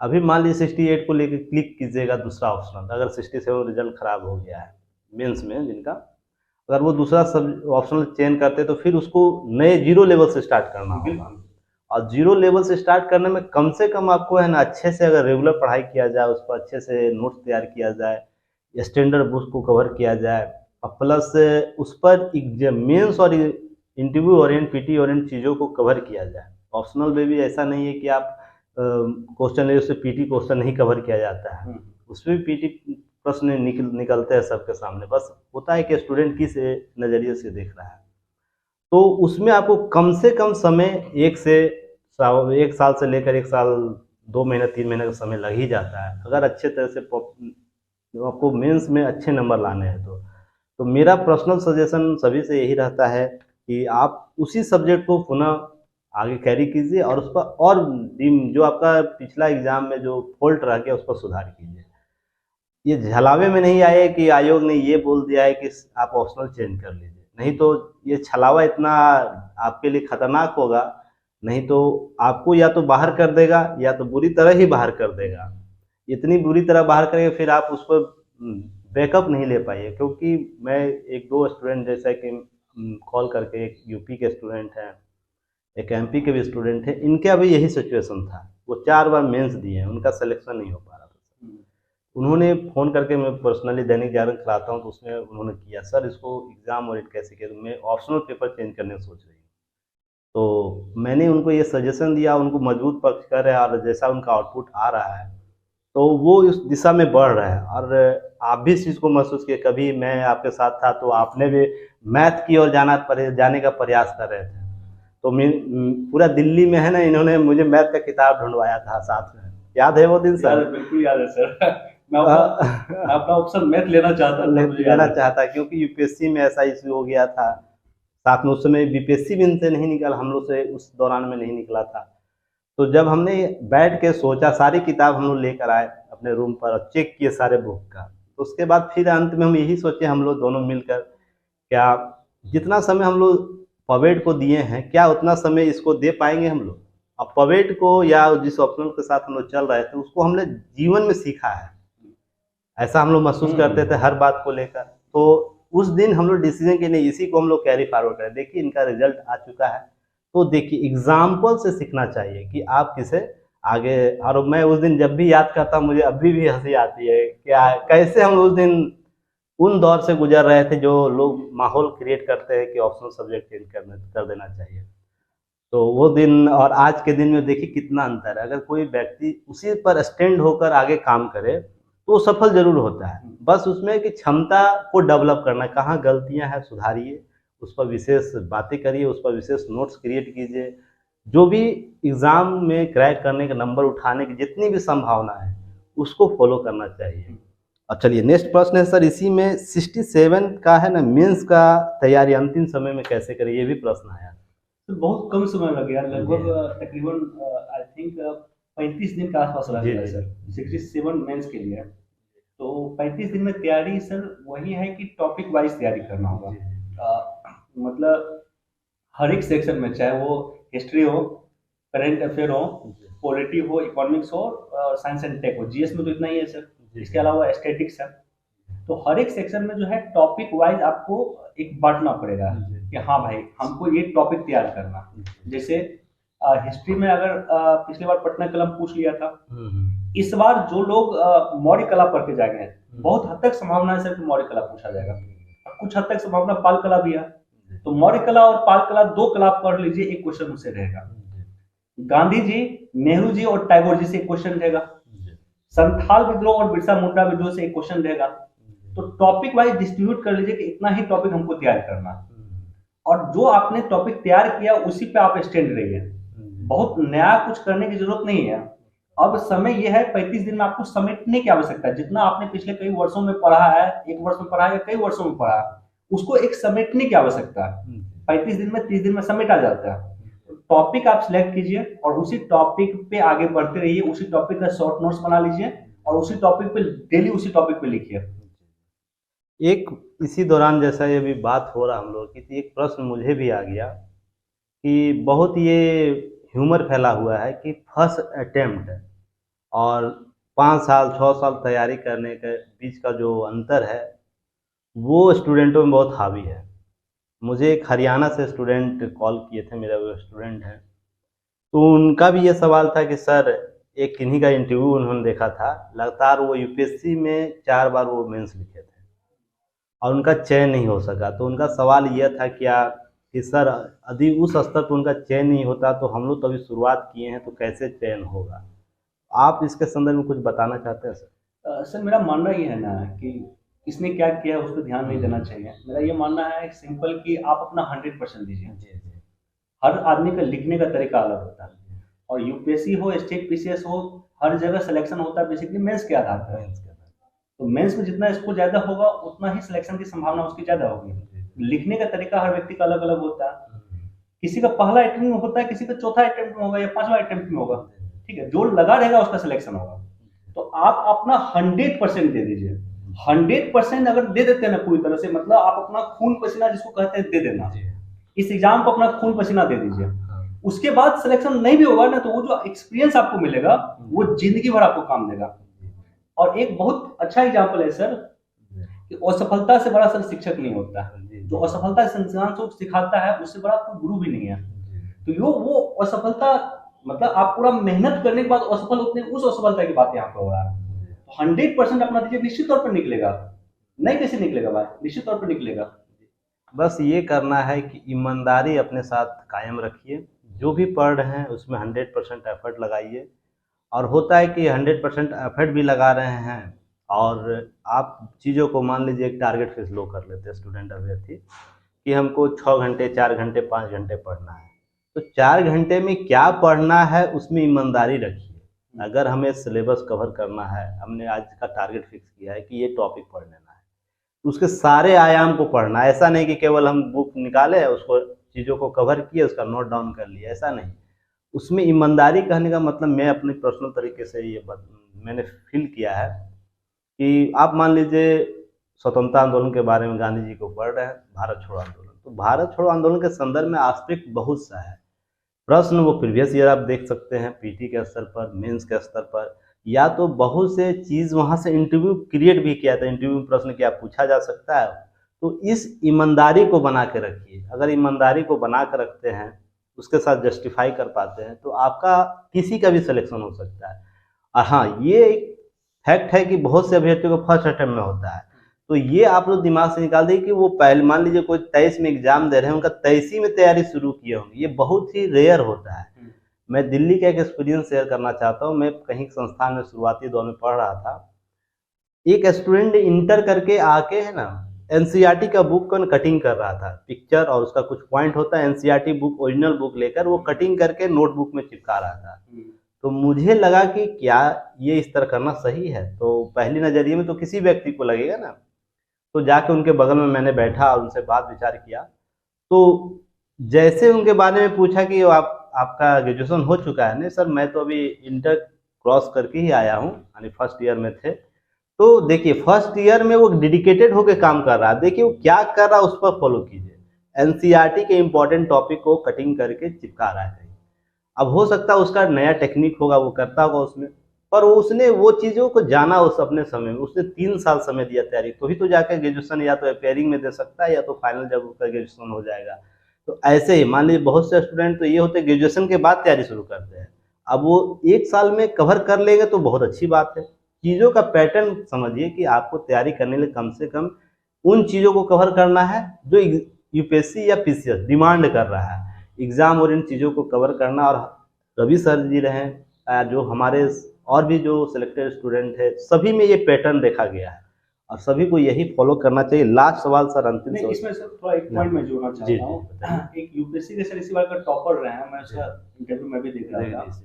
[SPEAKER 1] अभी मान लीजिए 68 को लेके क्लिक कीजिएगा दूसरा ऑप्शन, अगर 67 रिजल्ट खराब हो गया है मेंस में जिनका, अगर वो दूसरा सब ऑप्शनल चेंज करते तो फिर उसको नए ज़ीरो लेवल से स्टार्ट करना होगा। और ज़ीरो लेवल से स्टार्ट करने में कम से कम आपको है ना अच्छे से अगर रेगुलर पढ़ाई किया जाए, उस पर अच्छे से नोट्स तैयार किया जाए, स्टैंडर्ड बुक्स को कवर किया जाए और प्लस उस पर मेंस और इंटरव्यू ओरिएंट पीटी ओरिएंट चीज़ों को कवर किया जाए। ऑप्शनल में भी ऐसा नहीं है कि आप क्वेश्चन है उससे पीटी क्वेश्चन नहीं कवर किया जाता है, उसमें भी पीटी प्रश्न निकलते हैं सबके सामने, बस होता है कि स्टूडेंट किस नज़रिए से देख रहा है। तो उसमें आपको कम से कम समय 1 साल से लेकर 1 साल 2 महीने 3 महीने का समय लग ही जाता है, अगर अच्छे तरह से आपको मेंस में अच्छे नंबर लाने हैं तो मेरा पर्सनल सजेशन सभी से यही रहता है कि आप उसी सब्जेक्ट को पुनः आगे कैरी कीजिए और उस पर और जो आपका पिछला एग्जाम में जो फॉल्ट रह गया उस पर सुधार कीजिए। ये छलावे में नहीं आए कि आयोग ने ये बोल दिया है कि आप ऑप्शनल चेंज कर लीजिए, नहीं तो ये छलावा इतना आपके लिए खतरनाक होगा, नहीं तो आपको या तो बाहर कर देगा या तो बुरी तरह ही बाहर कर देगा। इतनी बुरी तरह बाहर करेगा फिर आप उस पर बैकअप नहीं ले पाइए, क्योंकि मैं 1-2 स्टूडेंट जैसा कि कॉल करके, एक यूपी के स्टूडेंट हैं, एक एमपी के भी स्टूडेंट हैं, इनके अभी यही सिचुएशन था, वो 4 बार मेंस दिए हैं, उनका सिलेक्शन नहीं हो पा रहा था। उन्होंने फ़ोन करके, मैं पर्सनली दैनिक जागरण कराता हूँ तो उसमें उन्होंने किया, सर इसको एग्ज़ाम और कैसे किया, तो मैं ऑप्शनल पेपर चेंज करने सोच रही हूँ। तो मैंने उनको ये सजेशन दिया, उनको मजबूत पक्ष कर है और जैसा उनका आउटपुट आ रहा है तो वो इस दिशा में बढ़ रहा है। और आप भी इस चीज़ को महसूस किए, कभी मैं आपके साथ था तो आपने भी मैथ की ओर जाने का प्रयास कर रहे थे, तो पूरा दिल्ली में है ना, इन्होंने मुझे मैथ का किताब ढूंढवाया था साथ में, याद है वो दिन सर?
[SPEAKER 2] बिल्कुल याद है सर। मैं आपका ऑप्शन मैथ लेना चाहता था, मुझे
[SPEAKER 1] लेना चाहता, क्योंकि यूपीएससी में ऐसा इशू हो गया था, साथ में उस समय बीपीएससी भी इनसे नहीं निकला, हम लोग से उस दौरान में नहीं निकला था। तो जब हमने बैठ के सोचा, सारी किताब हम लोग लेकर आए अपने रूम पर और चेक किए सारे बुक का, तो उसके बाद फिर अंत में हम यही सोचे हम लोग दोनों मिलकर, क्या जितना समय हम लोग पवेट को दिए हैं क्या उतना समय इसको दे पाएंगे हम लोग? अब पवेट को या जिस ऑप्शनल के साथ हम लोग चल रहे थे उसको हमने जीवन में सीखा है, ऐसा हम लोग महसूस करते थे हर बात को लेकर। तो उस दिन हम लोग डिसीजन के नहीं, इसी को हम लोग कैरी फॉरवर्ड करें। देखिए इनका रिजल्ट आ चुका है, तो देखिए एग्जाम्पल से सीखना चाहिए कि आप किसे आगे। और मैं उस दिन जब भी याद करता हूँ मुझे अभी भी हंसी आती है, क्या कैसे हम उस दिन उन दौर से गुजर रहे थे जो लोग माहौल क्रिएट करते हैं कि ऑप्शनल सब्जेक्ट चेंज कर देना चाहिए। तो वो दिन और आज के दिन में देखिए कितना अंतर है। अगर कोई व्यक्ति उसी पर स्टैंड होकर आगे काम करे तो वो सफल जरूर होता है, बस उसमें कि क्षमता को डेवलप करना, कहाँ गलतियां हैं सुधारिए, उस पर विशेष बातें करिए, उस पर विशेष नोट्स क्रिएट कीजिए, जो भी एग्ज़ाम में क्रैक करने के नंबर उठाने की जितनी भी संभावना है उसको फॉलो करना चाहिए। और चलिए नेक्स्ट प्रश्न है सर, इसी में 67 का है ना, मेंस का तैयारी अंतिम समय में कैसे करें, ये भी प्रश्न आया।
[SPEAKER 2] तो बहुत कम समय लग गया, लगभग तकरीबन आई थिंक 35 दिन के आसपास लग गया सर 67 मेंस के लिए। तो 35 दिन में तैयारी सर वही है कि टॉपिक वाइज तैयारी करना होगा। मतलब हर एक सेक्शन में, चाहे वो हिस्ट्री हो, करंट अफेयर हो, पॉलिटी हो, इकोनॉमिक्स हो, साइंस एंड टेक हो, जीएस में तो इतना ही है सर, इसके अलावा स्टैटिक्स है। तो हर एक सेक्शन में जो है टॉपिक वाइज आपको एक बांटना पड़ेगा कि हाँ भाई हमको ये टॉपिक तैयार करना। जैसे हिस्ट्री में अगर पिछली बार पटना कलम पूछ लिया था, इस बार जो लोग मौर्य कला पढ़ के जाएंगे बहुत हद तक संभावना है सर कि मौर्य कला पूछा जाएगा, कुछ हद तक संभावना पाल कला भी है। तो मौर्य कला और पाल कला 2 कला पढ़ लीजिए, एक क्वेश्चन उससे रहेगा। गांधी जी, नेहरू जी और टैगोर जी से एक क्वेश्चन रहेगा। संथाल विद्रोह और बिरसा मुंडा विद्रोह से एक क्वेश्चन रहेगा। तो टॉपिक वाइज डिस्ट्रीब्यूट कर लीजिए कि इतना ही टॉपिक हमको तैयार करना, और जो आपने टॉपिक तैयार किया उसी पे आप स्टैंड रहिए। बहुत नया कुछ करने की जरूरत नहीं है। अब समय यह है 35 दिन में आपको समेटने की आवश्यकता है। जितना आपने पिछले कई वर्षों में पढ़ा है, 1 वर्ष में पढ़ा है या कई वर्षों में पढ़ा है, उसको एक समेटने की आवश्यकता है। 35 दिन में 30 दिन में समेटा जाता है। टॉपिक आप सिलेक्ट कीजिए और उसी टॉपिक पे आगे बढ़ते रहिए, उसी टॉपिक का शॉर्ट नोट्स बना लीजिए और उसी टॉपिक पे डेली उसी टॉपिक पे लिखिए।
[SPEAKER 1] एक इसी दौरान जैसा ये भी बात हो रहा हम लोग की, तो एक प्रश्न मुझे भी आ गया कि बहुत ये ह्यूमर फैला हुआ है कि फर्स्ट अटेम्प्ट और 5 साल 6 साल तैयारी करने के बीच का जो अंतर है, वो स्टूडेंटों में बहुत हावी है। मुझे एक हरियाणा से स्टूडेंट कॉल किए थे, मेरा वो स्टूडेंट हैं, तो उनका भी ये सवाल था कि सर, एक किन्हीं का इंटरव्यू उन्होंने देखा था, लगातार वो यूपीएससी में 4 बार वो मेंस लिखे थे और उनका चयन नहीं हो सका। तो उनका सवाल यह था क्या कि सर, यदि उस स्तर पर उनका चयन नहीं होता तो हम लोग तो अभी शुरुआत किए हैं, तो कैसे चयन होगा? आप इसके संदर्भ में कुछ बताना चाहते हैं सर?
[SPEAKER 2] सर मेरा मानना ये है ना कि किसने क्या किया उस पर ध्यान नहीं देना चाहिए। मेरा ये मानना है सिंपल कि आप अपना 100% दीजिए।
[SPEAKER 1] जी जी।
[SPEAKER 2] हर आदमी का लिखने का तरीका अलग होता है, और यूपीएससी हो, स्टेट पीसीएस हो, हर जगह सिलेक्शन होता है बेसिकली मेंस के आधार पर।
[SPEAKER 1] मेंस के बाद।
[SPEAKER 2] तो मेंस में जितना स्कोर ज़्यादा होगा उतना ही सिलेक्शन की संभावना उसकी ज़्यादा होगी। लिखने का तरीका हर व्यक्ति का अलग अलग होता है। किसी का पहला अटेम्प्ट में होता है, किसी का चौथा अटेम्प्ट में होगा या पांचवा अटेम्प्ट में होगा। ठीक है, जो लगा रहेगा उसका सिलेक्शन होगा। तो आप अपना 100% दे दीजिए। 100% अगर दे देते हैं ना पूरी तरह से, मतलब आप अपना खून पसीना जिसको कहते हैं दे देना। इस एग्जाम को अपना खून पसीना दे दीजिए। उसके बाद सिलेक्शन नहीं भी होगा ना, तो वो जो एक्सपीरियंस आपको मिलेगा वो जिंदगी भर आपको काम देगा। और एक बहुत अच्छा एग्जाम्पल है सर कि असफलता से बड़ा सर शिक्षक नहीं होता है। जो असफलता से इंसान को सिखाता है उससे बड़ा कोई गुरु भी नहीं है। तो यो वो असफलता, मतलब आप पूरा मेहनत करने के बाद असफल होते हैं, उस असफलता की बात यहाँ पे हो रहा है। तो 100% अपना दीजिए, निश्चित तौर पर निकलेगा। नहीं कैसे निकलेगा भाई, निश्चित तौर पर निकलेगा।
[SPEAKER 1] बस ये करना है कि ईमानदारी अपने साथ कायम रखिए, जो भी पढ़ रहे हैं उसमें 100% एफर्ट लगाइए। और होता है कि 100% एफर्ट भी लगा रहे हैं और आप चीज़ों को मान लीजिए एक टारगेट फिक्स लो कर लेते हैं स्टूडेंट अभ्यर्थी कि हमको 6 घंटे 4 घंटे 5 घंटे पढ़ना है। तो 4 घंटे में क्या पढ़ना है उसमें ईमानदारी रखिए। अगर हमें सिलेबस कवर करना है, हमने आज का टारगेट फिक्स किया है कि ये टॉपिक पढ़ लेना है, तो उसके सारे आयाम को पढ़ना है। ऐसा नहीं कि केवल हम बुक निकाले, उसको चीज़ों को कवर किए, उसका नोट डाउन कर लिया, ऐसा नहीं। उसमें ईमानदारी कहने का मतलब, मैं अपने पर्सनल तरीके से मैंने फील किया है कि आप मान लीजिए स्वतंत्रता आंदोलन के बारे में गांधी जी को पढ़ रहे हैं, भारत छोड़ो आंदोलन, तो भारत छोड़ो आंदोलन के संदर्भ में आस्पेक्ट बहुत सा है। प्रश्न वो प्रीवियस ईयर आप देख सकते हैं, पीटी के स्तर पर, मेंस के स्तर पर, या तो बहुत से चीज़ वहाँ से इंटरव्यू क्रिएट भी किया था, इंटरव्यू में प्रश्न क्या पूछा जा सकता है। तो इस ईमानदारी को बना के रखिए। अगर ईमानदारी को बना कर रखते हैं, उसके साथ जस्टिफाई कर पाते हैं, तो आपका किसी का भी सिलेक्शन हो सकता है। और हाँ, ये एक फैक्ट है कि बहुत से अभ्यर्थियों को फर्स्ट अटेम्प्ट में होता है। तो ये आप लोग दिमाग से निकाल दें कि वो पहले मान लीजिए कोई 23 में एग्जाम दे रहे हैं, उनका 23 में तैयारी शुरू किए होंगे, ये बहुत ही रेयर होता है। मैं दिल्ली का एक एक्सपीरियंस शेयर करना चाहता हूँ। मैं कहीं संस्थान में शुरुआती दौर में पढ़ रहा था, एक स्टूडेंट इंटर करके आके है ना, एनसीईआरटी का बुक का कटिंग कर रहा था, पिक्चर और उसका कुछ पॉइंट होता है, एनसीईआरटी बुक ओरिजिनल बुक लेकर वो कटिंग करके नोटबुक में चिपका रहा था। तो मुझे लगा कि क्या ये इस तरह करना सही है? तो पहली नज़रिए में तो किसी व्यक्ति को लगेगा ना। तो जाके उनके बगल में मैंने बैठा और उनसे बात विचार किया। तो जैसे उनके बारे में पूछा कि आपका ग्रेजुएशन हो चुका है? नहीं सर, मैं तो अभी इंटर क्रॉस करके ही आया हूँ, यानी फर्स्ट ईयर में थे। तो देखिए, फर्स्ट ईयर में वो डेडिकेटेड होकर काम कर रहा है, देखिए वो क्या कर रहा है, उस पर फॉलो कीजिए। एनसीईआरटी के इंपॉर्टेंट टॉपिक को कटिंग करके चिपका रहा है। अब हो सकता है उसका नया टेक्निक होगा, वो करता होगा उसमें, पर उसने वो चीज़ों को जाना उस अपने समय में। उसने 3 साल समय दिया तैयारी, तो ही तो जाकर ग्रेजुएशन या तो अपेयरिंग में दे सकता है या तो फाइनल जब उसका ग्रेजुएशन हो जाएगा। तो ऐसे ही मान लीजिए बहुत से स्टूडेंट तो ये होते हैं ग्रेजुएशन के बाद तैयारी शुरू करते हैं। अब वो 1 साल में कवर कर लेंगे तो बहुत अच्छी बात है। चीज़ों का पैटर्न समझिए कि आपको तैयारी करने के लिए कम से कम उन चीज़ों को कवर करना है जो यूपीएससी या पीसीएस डिमांड कर रहा है। एग्ज़ाम और इन चीज़ों को कवर करना। और रवि सर जी रहें, जो हमारे और भी जो सिलेक्टेड स्टूडेंट है, सभी में ये पैटर्न देखा गया है और सभी को यही फॉलो करना चाहिए। लास्ट सवाल सर, अंतिम
[SPEAKER 2] नहीं,
[SPEAKER 1] सवाल।
[SPEAKER 2] इसमें सर थोड़ा एक पॉइंट मैं जोड़ना
[SPEAKER 1] जी
[SPEAKER 2] चाहता
[SPEAKER 1] जी,
[SPEAKER 2] हूँ।
[SPEAKER 1] बताइए।
[SPEAKER 2] एक यूपीएससी के सर इसी बार का टॉपर रहे हैं, मैं उसका इंटरव्यू में भी देख रहा था।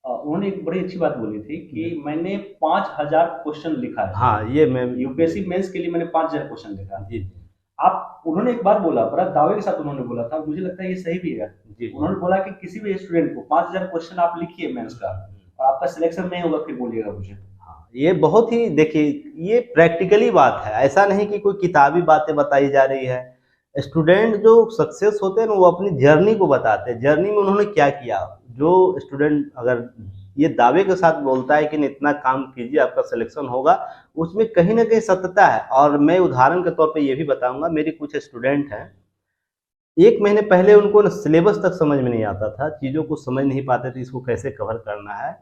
[SPEAKER 2] उन्होंने एक बड़ी अच्छी बात बोली थी कि मैंने 5000 क्वेश्चन लिखा है।
[SPEAKER 1] हाँ, ये मैं
[SPEAKER 2] यूपीएससी मेंस के लिए मैंने 5000 क्वेश्चन लिखा है।
[SPEAKER 1] जी जी
[SPEAKER 2] आप, उन्होंने एक बात बोला, बड़ा दावे के साथ उन्होंने बोला था, मुझे लगता है ये सही भी है।
[SPEAKER 1] जी।
[SPEAKER 2] उन्होंने बोला कि किसी भी स्टूडेंट को 5000 क्वेश्चन आप लिखिए मेंस का, और आपका सिलेक्शन नहीं होगा फिर बोलिएगा मुझे।
[SPEAKER 1] हाँ, ये बहुत ही देखिए, ये प्रैक्टिकली बात है, ऐसा नहीं कि कोई किताबी बातें बताई जा रही है। स्टूडेंट जो सक्सेस होते हैं ना, वो अपनी जर्नी को बताते हैं, जर्नी में उन्होंने क्या किया। जो स्टूडेंट अगर ये दावे के साथ बोलता है कि इतना काम कीजिए आपका सिलेक्शन होगा, उसमें कहीं ना कहीं सत्यता है। और मैं उदाहरण के तौर पे ये भी बताऊंगा, मेरी कुछ स्टूडेंट हैं, 1 महीने पहले उनको सिलेबस तक समझ में नहीं आता था, चीज़ों को समझ नहीं पाते थे, इसको कैसे कवर करना है।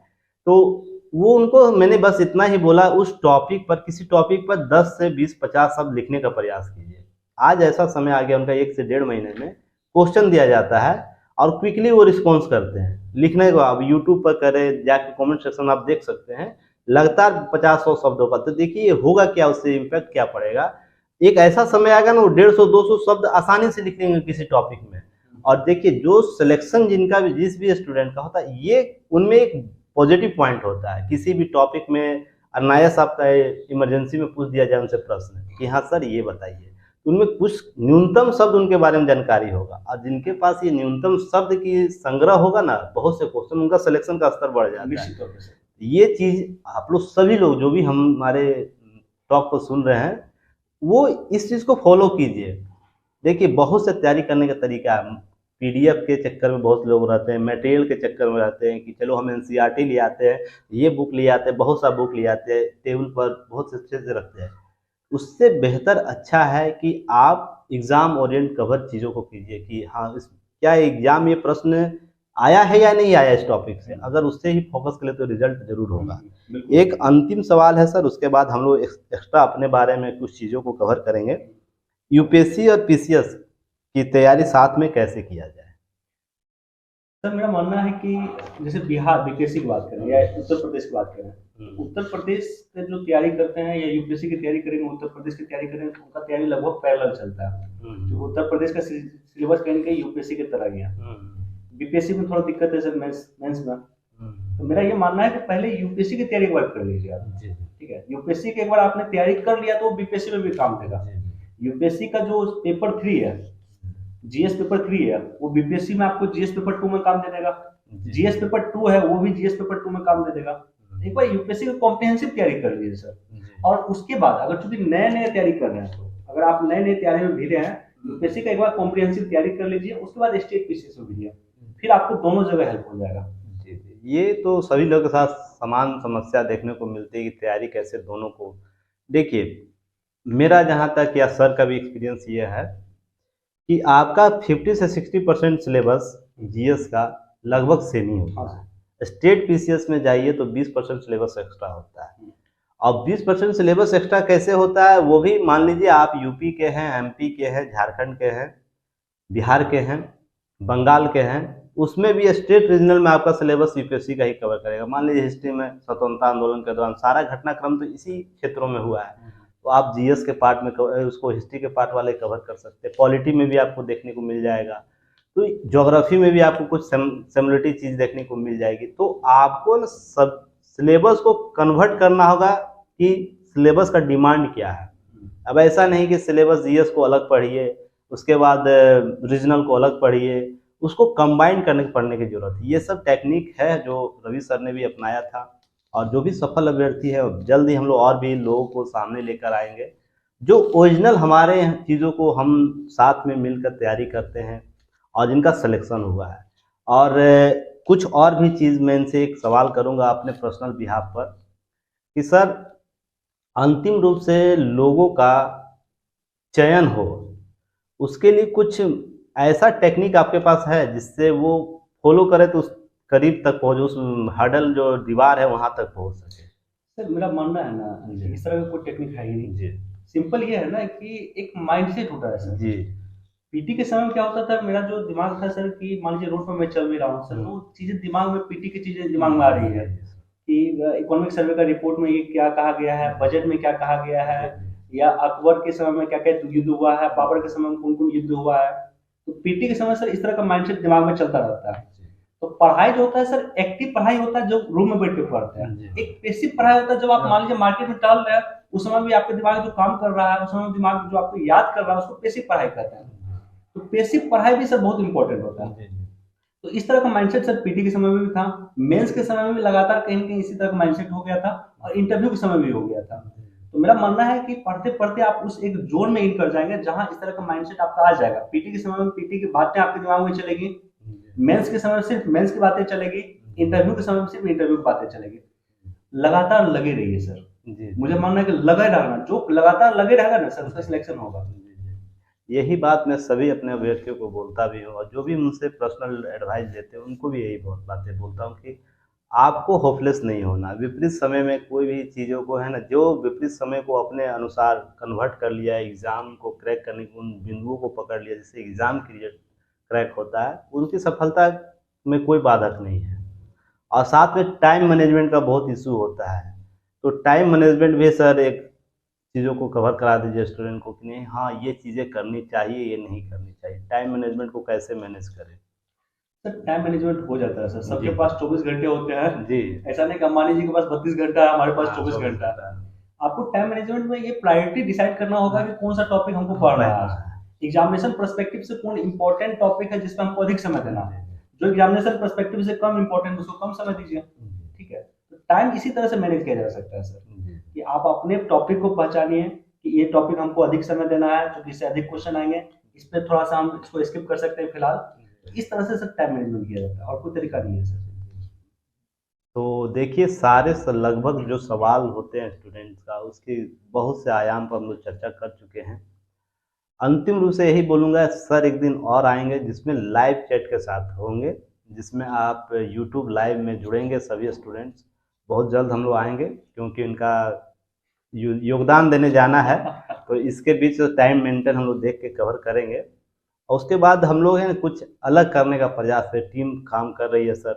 [SPEAKER 1] तो वो उनको मैंने बस इतना ही बोला, उस टॉपिक पर, किसी टॉपिक पर 10 से 20 50 शब्द लिखने का प्रयास कीजिए। आज ऐसा समय आ गया उनका, 1 से 1.5 महीने में क्वेश्चन दिया जाता है और क्विकली वो रिस्पॉन्स करते हैं लिखने को। आप यूट्यूब पर करें, जाके कमेंट सेक्शन में आप देख सकते हैं, लगातार 50-100 शब्दों का। तो देखिए होगा क्या, उससे इम्पैक्ट क्या पड़ेगा। एक ऐसा समय आएगा ना, वो 150-200 शब्द आसानी से लिख लेंगे किसी टॉपिक में। और देखिए जो सिलेक्शन जिनका भी, जिस भी स्टूडेंट का होता है, ये उनमें एक पॉजिटिव पॉइंट होता है। किसी भी टॉपिक में अनायास आपका इमरजेंसी में पूछ दिया जाए उनसे प्रश्न कि हाँ सर ये बताइए, तो उनमें कुछ न्यूनतम शब्द उनके बारे में जानकारी होगा। और जिनके पास ये न्यूनतम शब्द की संग्रह होगा ना, बहुत से क्वेश्चन, उनका सिलेक्शन का स्तर बढ़ जाता है।
[SPEAKER 2] निश्चित तौर पे सर।
[SPEAKER 1] ये चीज आप लोग सभी लोग जो भी हमारे टॉक को सुन रहे हैं, वो इस चीज को फॉलो कीजिए। देखिए बहुत से तैयारी करने का तरीका है। पीडीएफ के चक्कर में बहुत लोग रहते हैं, मटेरियल के चक्कर में रहते हैं कि चलो हम एनसीईआरटी ले आते हैं, ये बुक ले आते हैं, बहुत सा बुक ले आते हैं, टेबल पर बहुत से अच्छे से रखते हैं। उससे बेहतर अच्छा है कि आप एग्जाम ओरिएंट कवर चीज़ों को कीजिए कि हाँ इस क्या एग्जाम ये प्रश्न आया है या नहीं आया इस टॉपिक से। अगर उससे ही फोकस करें तो रिजल्ट जरूर होगा। एक अंतिम सवाल है सर, उसके बाद हम लोग एक्स्ट्रा अपने बारे में कुछ चीज़ों को कवर करेंगे। यूपीएससी और पीसीएस की तैयारी साथ में कैसे किया जाए?
[SPEAKER 2] सर मेरा मानना है कि जैसे बिहार बीपीएससी की बात करें या उत्तर प्रदेश की बात करें, उत्तर प्रदेश से जो तैयारी करते हैं या यूपीएससी की तैयारी करेंगे, उत्तर प्रदेश की तैयारी करें, तो उनका तैयारी लगभग पैरेलल चलता है। तो उत्तर प्रदेश का सिलेबस कहीं ना कहीं यूपीएससी की तरह ही है। बीपीएससी में थोड़ा दिक्कत है सर मेंस में। तो मेरा ये मानना है कि पहले यूपीएससी की तैयारी एक बार कर लीजिए आप, ठीक है। यूपीएससी की एक बार आपने तैयारी कर लिया तो बीपीएससी में भी काम देगा। यूपीएससी का जो पेपर 3 है, जीएस पेपर 3 है, वो बीपीएससी में आपको जीएस पेपर 2 में काम दे देगा। जीएस पेपर 2 है, वो भी जीएस पेपर 2 में काम दे देगा। एक बार यूपीएससी की कॉम्प्रिहेंसिव तैयारी कर लीजिए सर। और उसके बाद अगर चूंकि नए तैयारी कर रहे हैं, तो अगर आप नए तैयारी में भिड़े हैं, यूपीएससी का एक बार कॉम्प्रिहेंसिव तैयारी कर लीजिए, उसके बाद स्टेट पीसीएस में भिड़िए, फिर आपको दोनों जगह हेल्प हो जाएगा।
[SPEAKER 1] जी जी, ये तो सभी लोगों के साथ समान समस्या देखने को मिलती है कि तैयारी कैसे दोनों को। देखिए मेरा जहाँ तक या सर का भी एक्सपीरियंस ये है कि आपका 50 से 60% सिलेबस जीएस का लगभग सेम ही होता है। स्टेट पीसीएस में जाइए तो 20% सिलेबस एक्स्ट्रा होता है। और 20% सिलेबस एक्स्ट्रा कैसे होता है, वो भी मान लीजिए आप यूपी के हैं, एमपी के हैं, झारखंड के हैं, बिहार के हैं, बंगाल के हैं, उसमें भी स्टेट रीजनल में आपका सिलेबस यूपीएससी का ही कवर करेगा। मान लीजिए हिस्ट्री में स्वतंत्रता आंदोलन के दौरान सारा घटनाक्रम तो इसी क्षेत्रों में हुआ है, तो आप जीएस के पार्ट में उसको हिस्ट्री के पार्ट वाले कवर कर सकते हैं। पॉलिटी में भी आपको देखने को मिल जाएगा, तो ज्योग्राफी में भी आपको कुछ सिमिलरिटी चीज़ देखने को मिल जाएगी। तो आपको न सब सिलेबस को कन्वर्ट करना होगा कि सिलेबस का डिमांड क्या है। अब ऐसा नहीं कि सिलेबस जीएस को अलग पढ़िए, उसके बाद रीजनल को अलग पढ़िए, उसको कंबाइन करने पढ़ने की जरूरत है। ये सब टेक्निक है जो रवि सर ने भी अपनाया था, और जो भी सफल अभ्यर्थी है जल्द ही हम लोग और भी लोगों को सामने लेकर आएंगे जो ओरिजिनल हमारे चीज़ों को हम साथ में मिलकर तैयारी करते हैं और जिनका सिलेक्शन हुआ है। और कुछ और भी चीज़ मैं इनसे एक सवाल करूंगा अपने पर्सनल बिहाफ पर कि सर अंतिम रूप से लोगों का चयन हो, उसके लिए कुछ ऐसा टेक्निक आपके पास है जिससे वो फॉलो करे तो उस करीब तक पहुंचे, उस हर्डल जो दीवार है वहां तक पहुंच सके?
[SPEAKER 2] सर मेरा मानना है ना, इस तरह का कोई टेक्निक है ही नहीं जी। सिंपल ये है ना कि एक माइंडसेट होता है सर जी। पीटी के समय में क्या होता था, मेरा जो दिमाग था सर कि मान लीजिए रोड पर मैं चल भी रहा हूँ सर, तो चीजें दिमाग में, पीटी की चीजें दिमाग में आ रही है कि इकोनॉमिक सर्वे का रिपोर्ट में ये क्या कहा गया है, बजट में क्या कहा गया है, या अकबर के समय में क्या क्या युद्ध हुआ है, बाबर के समय में कौन कौन युद्ध हुआ है। तो पीटी के समय सर इस तरह का माइंडसेट दिमाग में चलता रहता है। तो पढ़ाई जो होता है सर, एक्टिव पढ़ाई होता है जो रूम में बैठ के पढ़ते हैं। एक पैसिव पढ़ाई होता है जब आप मान लीजिए मार्केट में टहल रहे हैं, उस समय भी आपके दिमाग जो काम कर रहा है, उस समय दिमाग जो आपको याद कर रहा है, उसको पैसिव पढ़ाई कहते हैं। तो पैसिव पढ़ाई भी सर बहुत इंपॉर्टेंट होता है। तो इस तरह का माइंडसेट सर पीटी के समय में भी था, मेंस के समय में भी लगातार कहीं न कहीं इसी तरह का माइंडसेट हो गया था और इंटरव्यू के समय में भी हो गया था। तो मेरा मानना है कि पढ़ते-पढ़ते आप उस एक ज़ोन में इन कर जाएँगे जहाँ इस तरह का माइंडसेट आपका आ जाएगा। पीटी के समय में पीटी की बातें आपके दिमाग में चलेगी, मेंस के समय में सिर्फ मेंस की बातें चलेगी, इंटरव्यू के समय में सिर्फ इंटरव्यू की बातें चलेगी। लगातार लगे रहिए सर।
[SPEAKER 1] जी
[SPEAKER 2] मुझे मानना है कि लगे रहना, जो लगातार लगे रहेगा ना सर उसका सिलेक्शन होगा।
[SPEAKER 1] यही बात मैं सभी अपने अभ्यर्थियों को बोलता भी हूँ, और जो भी मुझसे पर्सनल एडवाइस लेते हैं उनको भी यही बहुत बातें बोलता हूँ कि आपको होपलेस नहीं होना। विपरीत समय में कोई भी चीज़ों को है ना, जो विपरीत समय को अपने अनुसार कन्वर्ट कर लिया, एग्ज़ाम को क्रैक करने के उन बिंदुओं को पकड़ लिया जिससे एग्ज़ाम क्लियर क्रैक होता है, उनकी सफलता में कोई बाधक नहीं है। और साथ में टाइम मैनेजमेंट का बहुत इशू होता है, तो टाइम मैनेजमेंट भी सर एक चीज़ों को कवर करा दीजिए स्टूडेंट को कि नहीं, हाँ ये चीज़ें करनी चाहिए, ये नहीं करनी चाहिए। टाइम मैनेजमेंट को कैसे मैनेज करें?
[SPEAKER 2] सर टाइम मैनेजमेंट हो जाता है सर,
[SPEAKER 1] जी।
[SPEAKER 2] सबके पास 24 घंटे होते हैं।
[SPEAKER 1] जी।
[SPEAKER 2] ऐसा नहीं कि अंबानी जी के पास 32 घंटा है, हमारे पास
[SPEAKER 1] हाँ,
[SPEAKER 2] 24
[SPEAKER 1] 24
[SPEAKER 2] घंटा है।
[SPEAKER 1] घंटा।
[SPEAKER 2] आपको टाइम मैनेजमेंट में ये प्रायोरिटी डिसाइड करना होगा कि कौन सा टॉपिक हमको पढ़ना है आज। एग्जामिनेशन पर्सपेक्टिव से कौन इंपॉर्टेंट टॉपिक है जिसपे हमको अधिक समय देना है। जो एग्जामिनेशन पर्सपेक्टिव से कम इंपॉर्टेंट उसको कम समय दीजिए। ठीक है, तो टाइम इसी तरह से मैनेज किया जा सकता है सर कि आप अपने टॉपिक को पहचानिए कि ये टॉपिक हमको अधिक समय देना है, क्योंकि इससे अधिक क्वेश्चन आएंगे, इस पे थोड़ा सा हम इसको स्किप कर सकते हैं फिलहाल। इस तरह से सर टाइम मैनेजमेंट किया जाता है और कोई तरीका नहीं है सर।
[SPEAKER 1] तो देखिए, सारे लगभग जो सवाल होते हैं स्टूडेंट्स का, उसके बहुत से आयाम पर हम लोग चर्चा कर चुके हैं। अंतिम रूप से यही बोलूँगा, सर एक दिन और आएंगे जिसमें लाइव चैट के साथ होंगे, जिसमें आप यूट्यूब लाइव में जुड़ेंगे सभी स्टूडेंट्स। बहुत जल्द हम लोग आएंगे क्योंकि इनका योगदान देने जाना है, तो इसके बीच टाइम मेंटेन हम लोग देख के कवर करेंगे। और उसके बाद हम लोग हैं कुछ अलग करने का प्रयास है, टीम काम कर रही है सर।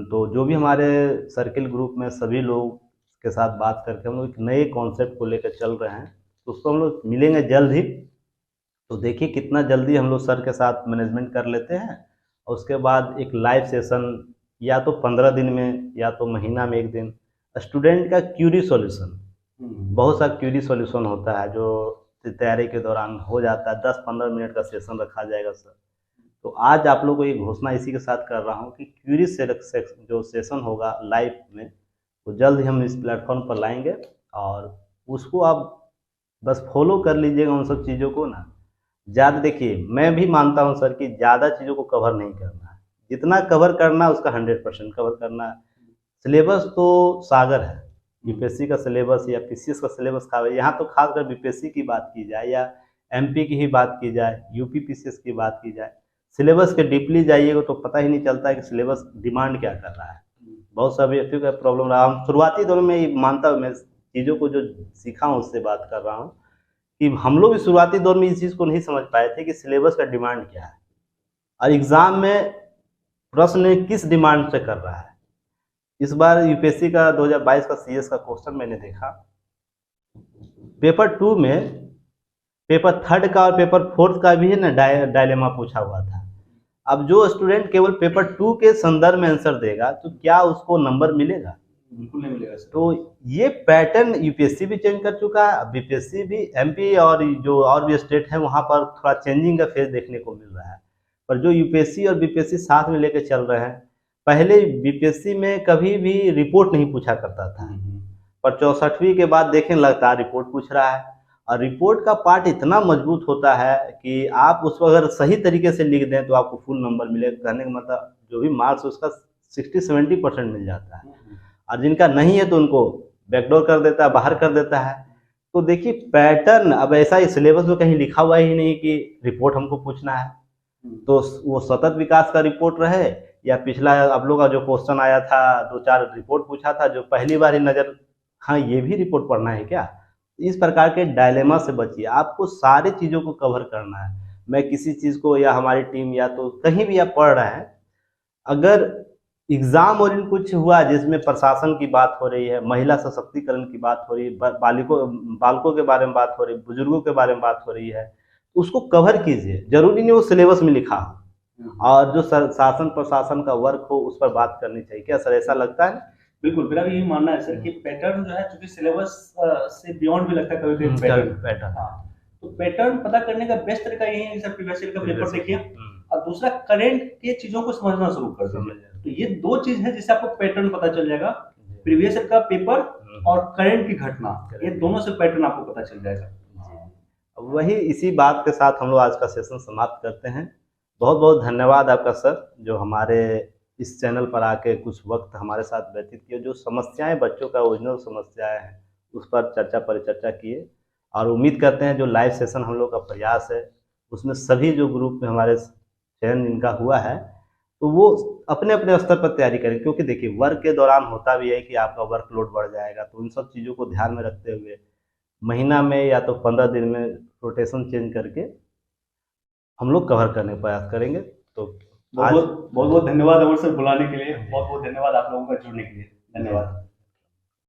[SPEAKER 1] तो जो भी हमारे सर्किल ग्रुप में सभी लोग के साथ बात करके हम लोग एक नए कॉन्सेप्ट को लेकर चल रहे हैं, तो उसको हम लोग मिलेंगे जल्द ही। तो देखिए कितना जल्दी हम लोग सर के साथ मैनेजमेंट कर लेते हैं, और उसके बाद एक लाइव सेशन या तो 15 दिन में या तो महीना में एक दिन स्टूडेंट का क्यूरी सॉल्यूशन, बहुत सा क्यूरी सॉल्यूशन होता है जो तैयारी के दौरान हो जाता है। 10-15 मिनट का सेशन रखा जाएगा सर। तो आज आप लोगों को ये घोषणा इसी के साथ कर रहा हूँ कि क्यूरी जो सेशन होगा लाइव में, तो जल्द ही हम इस प्लेटफॉर्म पर लाएंगे, और उसको आप बस फॉलो कर लीजिएगा उन सब चीज़ों को ना। ज़्यादा देखिए, मैं भी मानता हूँ सर कि ज़्यादा चीज़ों को कवर नहीं करना है, जितना कवर करना है उसका 100% कवर करना है। सिलेबस तो सागर है, यूपीएससी का सिलेबस या पीसीएस का सिलेबस यहाँ तो खासकर बीपीएससी की बात की जाए या एमपी की ही बात की जाए, यूपी पीसीएस की बात की जाए, सिलेबस के डीपली जाइएगा तो पता ही नहीं चलता है कि सिलेबस डिमांड क्या कर रहा है। बहुत सा व्यक्तियों का प्रॉब्लम रहा। हम शुरुआती दौर में ये मानता हूँ, मैं चीज़ों को जो सीखा हूँ उससे बात कर रहा हूँ कि हम लोग भी शुरुआती दौर में इस चीज़ को नहीं समझ पाए थे कि सिलेबस का डिमांड क्या है और एग्ज़ाम में प्रश्न किस डिमांड से कर रहा है। इस बार यूपीएससी का 2022 का सीएस का क्वेश्चन मैंने देखा, पेपर 2 में पेपर 3 का और पेपर 4 का भी है ना डायलेमा पूछा हुआ था। अब जो स्टूडेंट केवल पेपर 2 के संदर्भ में आंसर देगा तो क्या उसको नंबर मिलेगा?
[SPEAKER 2] बिल्कुल नहीं मिलेगा सर।
[SPEAKER 1] तो ये पैटर्न यूपीएससी भी चेंज कर चुका है, बीपीएससी भी, एमपी और जो और भी स्टेट है वहाँ पर थोड़ा चेंजिंग का फेज देखने को मिल रहा है। पर जो यूपीएससी और बीपीएससी साथ में लेकर चल रहे हैं, पहले बीपीएससी में कभी भी रिपोर्ट नहीं पूछा करता था, पर 64वीं के बाद देखें लगातार रिपोर्ट पूछ रहा है, और रिपोर्ट का पार्ट इतना मजबूत होता है कि आप उसको अगर सही तरीके से लिख दें तो आपको फुल नंबर मिलेगा। कहने का मतलब जो भी मार्क्स उसका 60-70% मिल जाता है, और जिनका नहीं है तो उनको बैकडोर कर देता है, बाहर कर देता है। तो देखिए पैटर्न अब ऐसा ही, सिलेबस में कहीं लिखा हुआ ही नहीं कि रिपोर्ट हमको पूछना है, तो वो सतत विकास का रिपोर्ट रहे या पिछला आप लोग का जो क्वेश्चन आया था 2-4 रिपोर्ट पूछा था जो पहली बार ही नज़र, हाँ ये भी रिपोर्ट पढ़ना है क्या, इस प्रकार के डायलेमा से बचिए। आपको सारी चीज़ों को कवर करना है। मैं किसी चीज़ को या हमारी टीम या तो कहीं भी आप पढ़ रहे हैं, अगर एग्ज़ाम और कुछ हुआ जिसमें प्रशासन की बात हो रही है, महिला सशक्तिकरण की बात हो रही है, बालकों के बारे में बात हो रही है, बुजुर्गों के बारे में बात हो रही है, तो उसको कवर कीजिए। जरूरी नहीं वो सिलेबस में लिखा हो, और जो शासन प्रशासन का वर्क हो उस पर बात करनी चाहिए। क्या सर ऐसा लगता है?
[SPEAKER 2] बिल्कुल, मेरा भी यही मानना है सर कि पैटर्न जो है चूंकि सिलेबस से बियॉन्ड भी लगता है कभी कभी पैटर्न। हाँ, तो पैटर्न पता करने का बेस्ट तरीका यही है सर, प्रीवियस ईयर का पेपर देखिए, और दूसरा करंट के चीजों को समझना शुरू कर दीजिए। तो ये 2 चीज है जिससे आपको पैटर्न पता चल जाएगा, प्रीवियस ईयर का पेपर और करंट की घटना, ये दोनों से पैटर्न आपको पता चल जाएगा।
[SPEAKER 1] वही इसी बात के साथ हम लोग आज का सेशन समाप्त करते हैं। बहुत बहुत धन्यवाद आपका सर, जो हमारे इस चैनल पर आके कुछ वक्त हमारे साथ व्यतीत किए, जो समस्याएं बच्चों का ओरिजिनल समस्याएं हैं उस पर चर्चा परिचर्चा किए। और उम्मीद करते हैं जो लाइव सेशन हम लोग का प्रयास है उसमें सभी जो ग्रुप में हमारे चयन इनका हुआ है तो वो अपने अपने स्तर पर तैयारी करें, क्योंकि देखिए वर्क के दौरान होता भी है कि आपका वर्कलोड बढ़ जाएगा, तो इन सब चीज़ों को ध्यान में रखते हुए महीना में या तो 15 दिन में रोटेशन चेंज करके हम लोग कवर करने का प्रयास करेंगे। तो
[SPEAKER 2] बहुत बहुत धन्यवाद अमर सर बुलाने के लिए, बहुत बहुत धन्यवाद आप लोगों का जुड़ने के लिए, धन्यवाद।